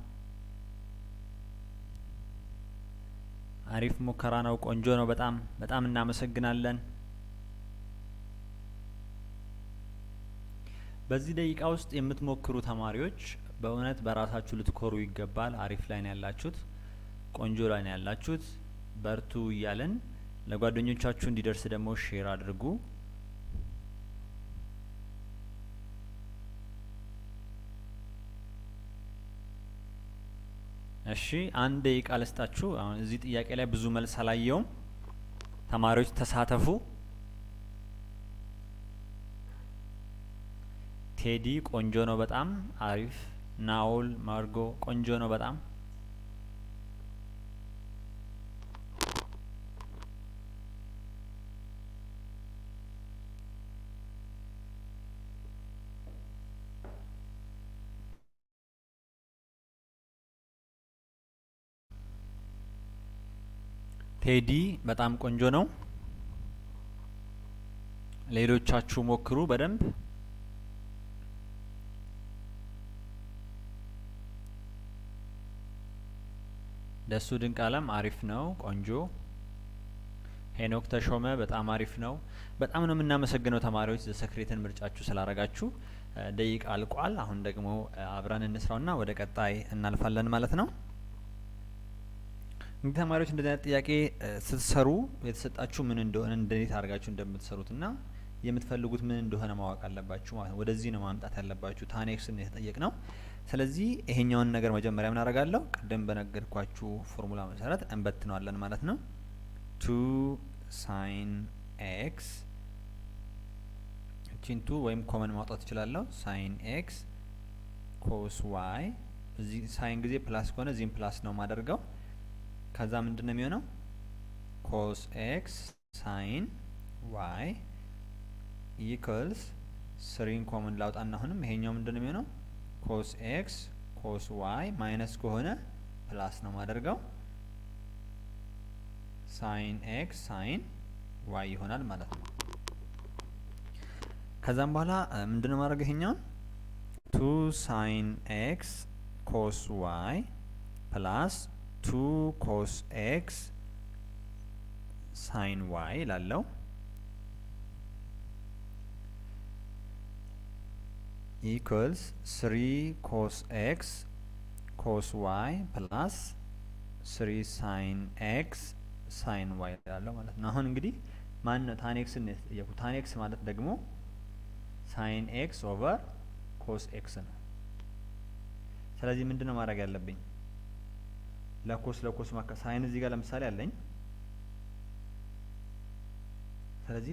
አሪፍ ሙከራ ነው። ቆንጆ ነው። በጣም እናመሰግናለን። በዚህ ደቂቃ ውስጥ የምትሞክሩ ተማሪዎች በእውነት በራሳችሁ ልትኮሩ ይገባል። አሪፍ ላይ ነው ያላችሁት፣ ቆንጆ ላይ ነው ያላችሁት። በርቱ እያለን ለጓደኞቻችሁ እንዲደርስ ደግሞ ሼር አድርጉ። እሺ አንድ ደቂቃ ልስጣችሁ። አሁን እዚህ ጥያቄ ላይ ብዙ መልስ አላየውም። ተማሪዎች ተሳተፉ። ቴዲ ቆንጆ ነው በጣም አሪፍ። ናውል ማርጎ ቆንጆ ነው በጣም። ቴዲ በጣም ቆንጆ ነው። ሌሎቻችሁ ሞክሩ በደንብ። ደሱ ድንቅ አለም አሪፍ ነው ቆንጆ። ሄኖክ ተሾመ በጣም አሪፍ ነው። በጣም ነው የምናመሰግነው ተማሪዎች ዘሰክሬትን ምርጫችሁ ስላረጋችሁ። ደቂቃ አልቋል። አሁን ደግሞ አብረን እንስራውና ወደ ቀጣይ እናልፋለን ማለት ነው። እንግዲህ ተማሪዎች እንደዚህ አይነት ጥያቄ ስትሰሩ የተሰጣችሁ ምን እንደሆነ እንዴት አድርጋችሁ እንደምትሰሩትና የምትፈልጉት ምን እንደሆነ ማወቅ አለባችሁ ማለት ነው። ወደዚህ ነው ማምጣት ያለባችሁ። ታኔክስን የተጠየቅ ነው። ስለዚህ ይሄኛውን ነገር መጀመሪያ ምን አደርጋለሁ? ቀደም በነገርኳችሁ ፎርሙላ መሰረት እንበትነዋለን ማለት ነው። 2 ሳይን ኤክስ እቺን 2 ወይም ኮመን ማውጣት እችላለሁ። ሳይን ኤክስ ኮስ ዋይ። እዚህ ሳይን ጊዜ ፕላስ ከሆነ እዚህም ፕላስ ነው ማደርገው። ከዛ ምንድነው የሚሆነው? ኮስ ኤክስ ሳይን ዋይ ኢኳልስ 3 ኮመን ላውጣና አሁንም ይሄኛው ምንድነው የሚሆነው? ኮስ ኤክስ ኮስ ዋይ ማይነስ ከሆነ ፕላስ ነው ማደርገው። ሳይን ኤክስ ሳይን ዋይ ይሆናል ማለት ነው። ከዛም በኋላ ምንድነው ማድረግ ይሄኛው 2 ሳይን ኤክስ ኮስ ዋይ ፕላስ 2 ኮስ ኤክስ ሳይን ዋይ ላለው ኢኳልስ 3 ኮስ ኤክስ ኮስ ዋይ ፕላስ 3 ሳይን ኤክስ ሳይን ዋይ ላለው ማለት ነው። አሁን እንግዲህ ማን ነው ታኔክስ ነው የተጠየቁት? ታኔክስ ማለት ደግሞ ሳይን ኤክስ ኦቨር ኮስ ኤክስ ነው። ስለዚህ ምንድነው ማድረግ ያለብኝ? ለኮስ ሳይን እዚህ ጋር ለምሳሌ አለኝ። ስለዚህ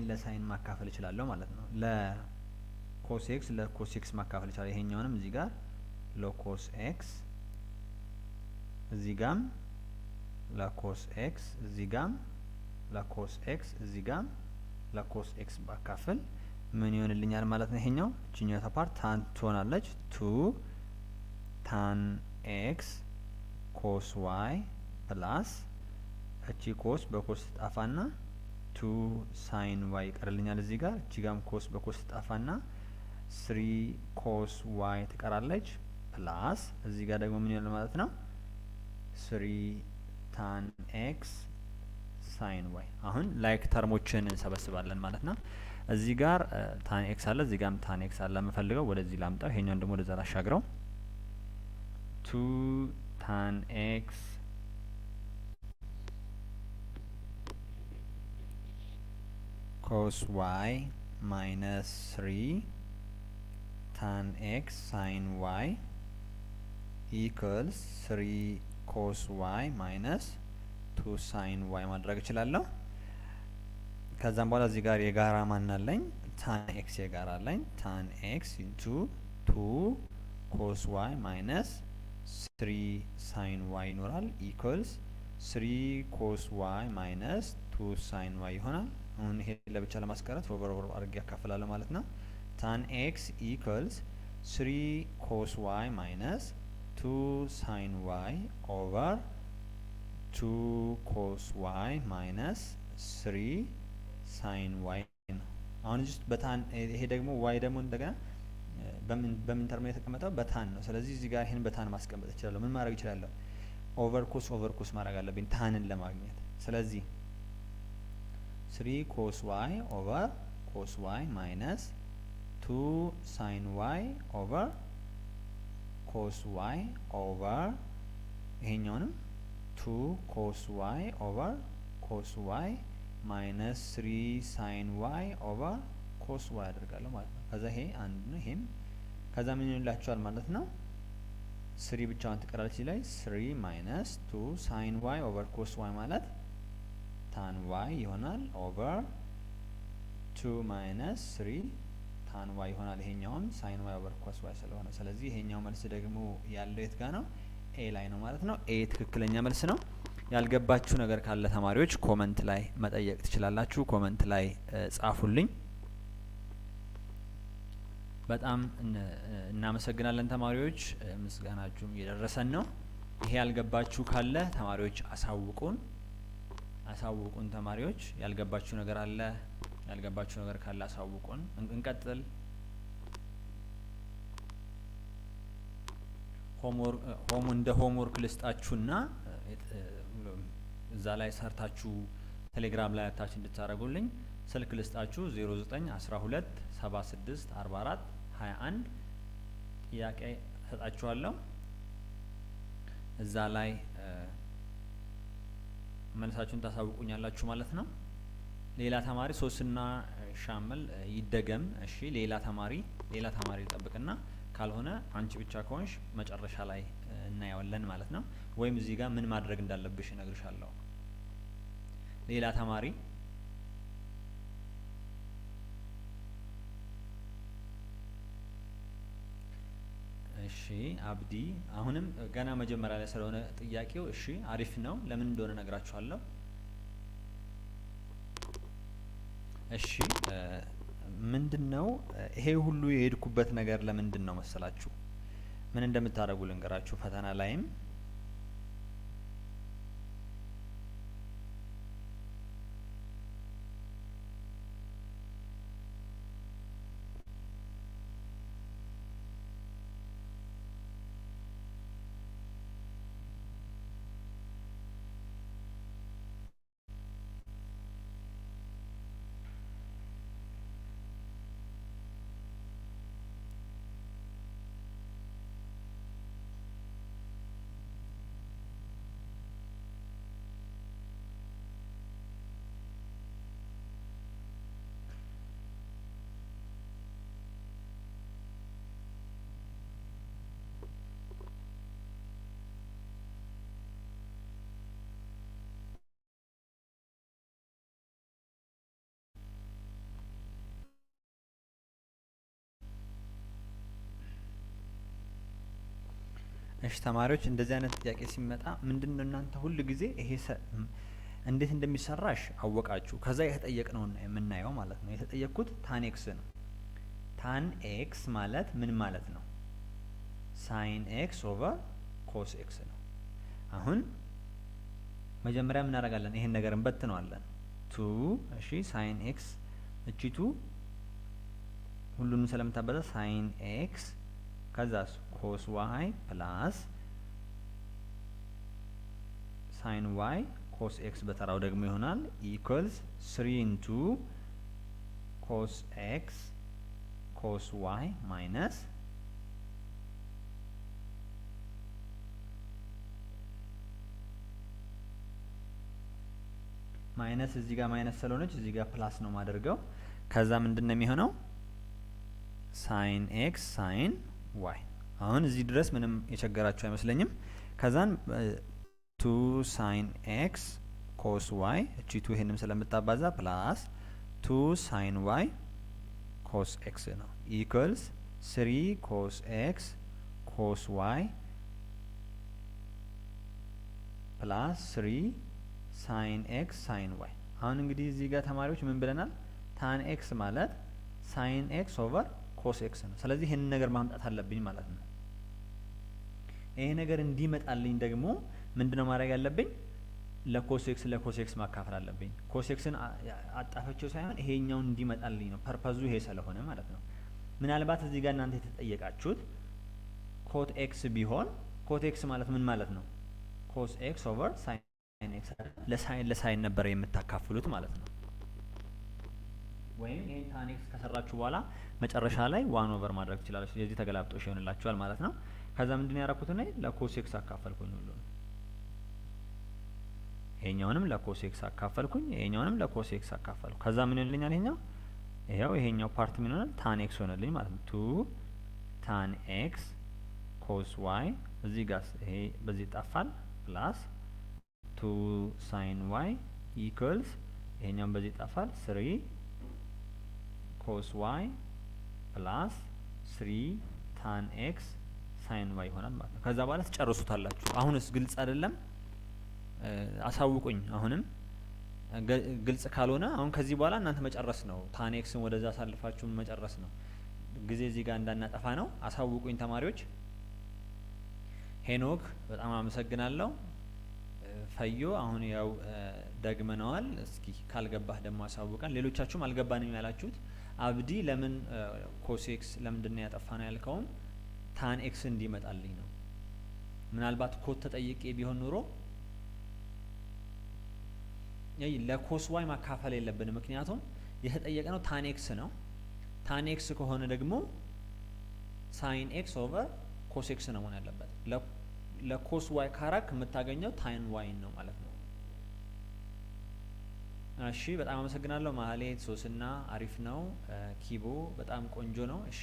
ለሳይን ማካፈል እችላለሁ ማለት ነው። ለኮስ ኤክስ ማካፈል እችላለሁ። ይሄኛውንም እዚህ ጋር ለኮስ ኤክስ እዚህ ጋም ለኮስ ኤክስ እዚህ ጋም ለኮስ ኤክስ እዚህ ጋም ለኮስ ኤክስ ባካፍል ምን ይሆንልኛል ማለት ነው? ይሄኛው እቺኛው ፓርት ታን ትሆናለች 2 ታን ኤክስ ኮስ ዋይ ፕላስ እቺ ኮስ በኮስ ተጣፋና 2 ሳይን ዋይ ይቀርልኛል እዚህ ጋር። እቺ ጋም ኮስ በኮስ ተጣፋና 3 ኮስ ዋይ ትቀራለች ፕላስ እዚህ ጋር ደግሞ ምን ይሆናል ማለት ነው? 3 ታን ኤክስ ሳይን ዋይ። አሁን ላይክ ተርሞችን እንሰበስባለን ማለት ነው። እዚህ ጋር ታን ኤክስ አለ፣ እዚህ ጋርም ታን ኤክስ አለ። የምፈልገው ወደዚህ ላምጣው፣ ይሄኛውን ደግሞ ወደዛ ላሻግረው። 2 ታን ኤክስ ኮስ ዋይ ማይነስ 3 ታን ኤክስ ሳይን ዋይ ኢኩዋልስ 3 ኮስ ዋይ ማይነስ 2 ሳይን ዋይ ማድረግ እችላለሁ። ከዛም በኋላ እዚህ ጋር የጋራ ማን አለኝ? ታን ኤክስ የጋራ አለኝ። ታን ኤክስ ኢንቱ 2 ኮስ ዋይ ማይነስ 3 ሳይን ዋይ ይኖራል ኢኩዋልስ 3 ኮስ ዋይ ማይነስ 2 ሳይን ዋይ ይሆናል። አሁን ይሄ ለብቻ ለማስቀረት ኦቨር አድርጌ ያካፍላለሁ ማለት ነው። ታን ኤክስ ኢኩዋልስ 3 ኮስ ዋይ ማይነስ 2 ሳይን ዋይ ኦቨር 2 ኮስ ዋይ ማይነስ 3 ሳይን ዋይ ነው። አሁን እዚህ ውስጥ በታን ይሄ ደግሞ ዋይ ደግሞ እንደገና በምን ተርም የተቀመጠው በታን ነው። ስለዚህ እዚህ ጋር ይሄን በታን ማስቀመጥ እችላለሁ። ምን ማድረግ እችላለሁ? ኦቨር ኮስ ማድረግ አለብኝ ታንን ለማግኘት። ስለዚህ 3 ኮስ ዋይ ኦቨር ኮስ ዋይ ማይነስ 2 ሳይን ዋይ ኦቨር ኮስ ዋይ ኦቨር ይሄኛውንም 2 ኮስ ዋይ ኦቨር ኮስ ዋይ ማይነስ 3 ሳይን ዋይ ኦቨር ኮስ ዋይ አደርጋለሁ ማለት ነው። ከዛ ይሄ አንድ ነው፣ ይሄም ከዛ ምን ይላችኋል ማለት ነው? 3 ብቻዋን ትቀራለች ላይ 3 ማይነስ 2 ሳይን ዋይ ኦቨር ኮስ ዋይ ማለት ታን ዋይ ይሆናል ኦቨር 2 ማይነስ 3 ታን ዋይ ይሆናል። ይሄኛውም ሳይን ዋይ ኦቨር ኮስ ዋይ ስለሆነ ስለዚህ ይሄኛው መልስ ደግሞ ያለው የት ጋር ነው? ኤ ላይ ነው ማለት ነው። ኤ ትክክለኛ መልስ ነው። ያልገባችሁ ነገር ካለ ተማሪዎች ኮመንት ላይ መጠየቅ ትችላላችሁ። ኮመንት ላይ ጻፉልኝ። በጣም እናመሰግናለን ተማሪዎች፣ ምስጋናችሁም እየደረሰን ነው። ይሄ ያልገባችሁ ካለ ተማሪዎች አሳውቁን ተማሪዎች። ያልገባችሁ ነገር አለ፣ ያልገባችሁ ነገር ካለ አሳውቁን። እንቀጥል። ሆምወርክ ልስጣችሁና እዛ ላይ ሰርታችሁ ቴሌግራም ላይ አታች እንድታደርጉልኝ ስልክ ልስጣችሁ 0912 76 44 21 ጥያቄ ሰጣችኋለሁ። እዛ ላይ መልሳችሁን ታሳውቁኛላችሁ ማለት ነው። ሌላ ተማሪ ሶስና ሻምል ይደገም። እሺ ሌላ ተማሪ ይጠብቅና ካልሆነ አንቺ ብቻ ከሆንሽ መጨረሻ ላይ እናየዋለን ማለት ነው። ወይም እዚህ ጋር ምን ማድረግ እንዳለብሽ እነግርሻለሁ። ሌላ ተማሪ እሺ አብዲ አሁንም ገና መጀመሪያ ላይ ስለሆነ ጥያቄው እሺ አሪፍ ነው። ለምን እንደሆነ እነግራችኋለሁ። እሺ ምንድነው ይሄ ሁሉ የሄድኩበት ነገር ለምንድን ነው መሰላችሁ? ምን እንደምታደርጉ ልንገራችሁ። ፈተና ላይም እሺ ተማሪዎች እንደዚህ አይነት ጥያቄ ሲመጣ ምንድነው እናንተ ሁሉ ጊዜ ይሄ እንዴት እንደሚሰራሽ አወቃችሁ። ከዛ የተጠየቅነው የምናየው ማለት ነው። የተጠየቅኩት ታን ኤክስ ነው። ታን ኤክስ ማለት ምን ማለት ነው? ሳይን ኤክስ ኦቨር ኮስ ኤክስ ነው። አሁን መጀመሪያ ምን እናደርጋለን? ይሄን ነገር እንበትነዋለን። ቱ እሺ ሳይን ኤክስ እቺ ቱ ሁሉንም ስለምታበዛ ሳይን ኤክስ ከዛስ ኮስ ዋይ ፕላስ ሳይን ዋይ ኮስ ኤክስ በተራው ደግሞ ይሆናል ኢኳልስ 3 ኢንቱ ኮስ ኤክስ ኮስ ዋይ ማይነስ እዚህ ጋር ማይነስ ስለሆነች እዚህ ጋር ፕላስ ነው ማደርገው። ከዛ ምንድነው የሚሆነው? ሳይን ኤክስ ሳይን ዋይ። አሁን እዚህ ድረስ ምንም የቸገራችሁ አይመስለኝም። ከዛን 2 ሳይን ኤክስ ኮስ ዋይ እቺ 2 ይሄንም ስለምታባዛ ፕላስ 2 ሳይን ዋይ ኮስ ኤክስ ነው ኢኳልስ 3 ኮስ ኤክስ ኮስ ዋይ ፕላስ 3 ሳይን ኤክስ ሳይን ዋይ። አሁን እንግዲህ እዚህ ጋር ተማሪዎች ምን ብለናል? ታን ኤክስ ማለት ሳይን ኤክስ ኦቨር ኮስ ኤክስ ነው። ስለዚህ ይሄን ነገር ማምጣት አለብኝ ማለት ነው። ይሄ ነገር እንዲመጣልኝ ደግሞ ምንድነው ማድረግ ያለብኝ? ለኮስ ኤክስ ማካፈል አለብኝ። ኮስ ኤክስን አጣፈቸው ሳይሆን ይሄኛውን እንዲመጣልኝ ነው። ፐርፐዙ ይሄ ስለሆነ ማለት ነው። ምናልባት እዚህ ጋር እናንተ የተጠየቃችሁት ኮት ኤክስ ቢሆን ኮት ኤክስ ማለት ምን ማለት ነው? ኮስ ኤክስ ኦቨር ሳይን ኤክስ ለሳይን ነበር የምታካፍሉት ማለት ነው። ወይም ይሄን ታን ኤክስ ከሰራችሁ በኋላ መጨረሻ ላይ 1 ኦቨር ማድረግ ትችላላችሁ። ስለዚህ ተገላብጦሽ ይሆንላችኋል ማለት ነው። ከዛ ምንድነው ያደረኩት እኔ ለኮስ ኤክስ አካፈልኩኝ ሁሉ ነው። ይሄኛውንም ለኮስ ኤክስ አካፈልኩኝ፣ ይሄኛውንም ለኮስ ኤክስ አካፈልኩ። ከዛ ምን ይሆንልኛል? ይሄኛው ፓርት ምን ይሆናል? ታን ኤክስ ሆነልኝ ማለት ነው። 2 ታን ኤክስ ኮስ ዋይ እዚህ ጋር ይሄ በዚህ ይጣፋል ፕላስ 2 ሳይን ዋይ ኢኳልስ ይሄኛው በዚህ ይጣፋል 3 ኮስ ዋይ ፕላስ 3 ታን ኤክስ ሳይን ዋይ ይሆናል ማለት ነው። ከዛ በኋላ ትጨርሱታላችሁ። አሁንስ ግልጽ አይደለም? አሳውቁኝ። አሁንም ግልጽ ካልሆነ አሁን ከዚህ በኋላ እናንተ መጨረስ ነው። ታን ኤክስን ወደዛ አሳልፋችሁ መጨረስ ነው። ጊዜ እዚህ ጋር እንዳናጠፋ ነው። አሳውቁኝ ተማሪዎች። ሄኖክ በጣም አመሰግናለሁ። ፈዮ አሁን ያው ደግመነዋል። እስኪ ካልገባህ ደግሞ አሳውቀን። ሌሎቻችሁም አልገባንም ያላችሁት አብዲ ለምን ኮስ ኤክስ ለምንድነው ያጠፋ ነው ያልከውም ታን ኤክስ እንዲመጣልኝ ነው። ምናልባት ኮት ተጠይቄ ቢሆን ኑሮ ለኮስ ዋይ ማካፈል የለብንም። ምክንያቱም የተጠየቀነው ታን ኤክስ ነው። ታን ኤክስ ከሆነ ደግሞ ሳይን ኤክስ ኦቨር ኮስ ኤክስ ነው መሆን ያለበት። ለኮስ ዋይ ካራክ የምታገኘው ታይን ዋይ ነው ማለት ነው። እሺ በጣም አመሰግናለሁ። ማህሌት ሶስና አሪፍ ነው። ኪቦ በጣም ቆንጆ ነው። እሺ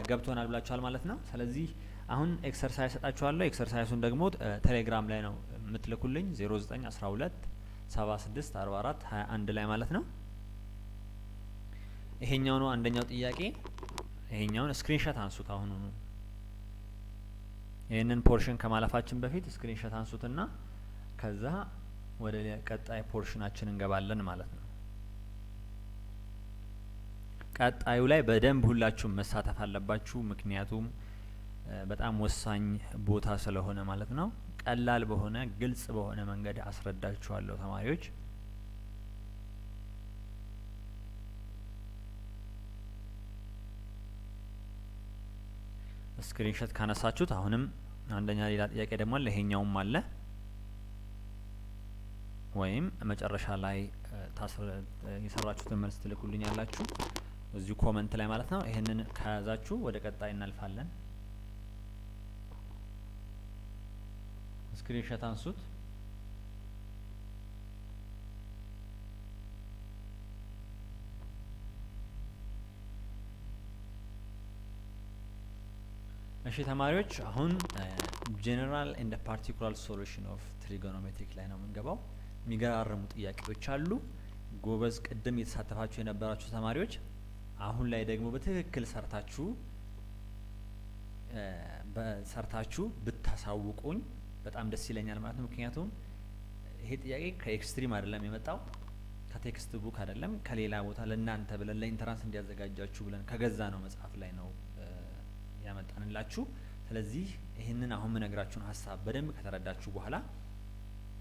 ገብቶናል ብላችኋል ማለት ነው። ስለዚህ አሁን ኤክሰርሳይዝ ሰጣችኋለሁ። ኤክሰርሳይዙን ደግሞ ቴሌግራም ላይ ነው የምትልኩልኝ 0912 76 44 21 ላይ ማለት ነው። ይሄኛው ነው አንደኛው ጥያቄ። ይሄኛውን ስክሪንሾት አንሱት አሁን ነው። ይሄንን ፖርሽን ከማለፋችን በፊት ስክሪንሾት አንሱትና ከዛ ወደ ቀጣይ ፖርሽናችን እንገባለን ማለት ነው። ቀጣዩ ላይ በደንብ ሁላችሁም መሳተፍ አለባችሁ። ምክንያቱም በጣም ወሳኝ ቦታ ስለሆነ ማለት ነው። ቀላል በሆነ ግልጽ በሆነ መንገድ አስረዳችኋለሁ ተማሪዎች። ስክሪንሾት ካነሳችሁት አሁንም አንደኛ ሌላ ጥያቄ ደግሞ አለ። ይሄኛውም አለ ወይም መጨረሻ ላይ የሰራችሁትን መልስ ትልኩልኝ ያላችሁ እዚሁ ኮመንት ላይ ማለት ነው። ይሄንን ከያዛችሁ ወደ ቀጣይ እናልፋለን። ስክሪንሾት አንሱት። እሺ ተማሪዎች አሁን ጀነራል ኤንድ ፓርቲኩላር ሶሉሽን ኦፍ ትሪጎኖሜትሪክ ላይ ነው የምንገባው። የሚገራርሙ ጥያቄዎች አሉ። ጎበዝ ቅድም የተሳተፋችሁ የነበራችሁ ተማሪዎች አሁን ላይ ደግሞ በትክክል ሰርታችሁ በሰርታችሁ ብታሳውቁኝ በጣም ደስ ይለኛል ማለት ነው። ምክንያቱም ይሄ ጥያቄ ከኤክስትሪም አይደለም የመጣው ከቴክስት ቡክ አይደለም ከሌላ ቦታ ለእናንተ ብለን ለኢንተራንስ እንዲያዘጋጃችሁ ብለን ከገዛ ነው መጽሐፍ ላይ ነው ያመጣንላችሁ። ስለዚህ ይህንን አሁን ምነግራችሁን ሀሳብ በደንብ ከተረዳችሁ በኋላ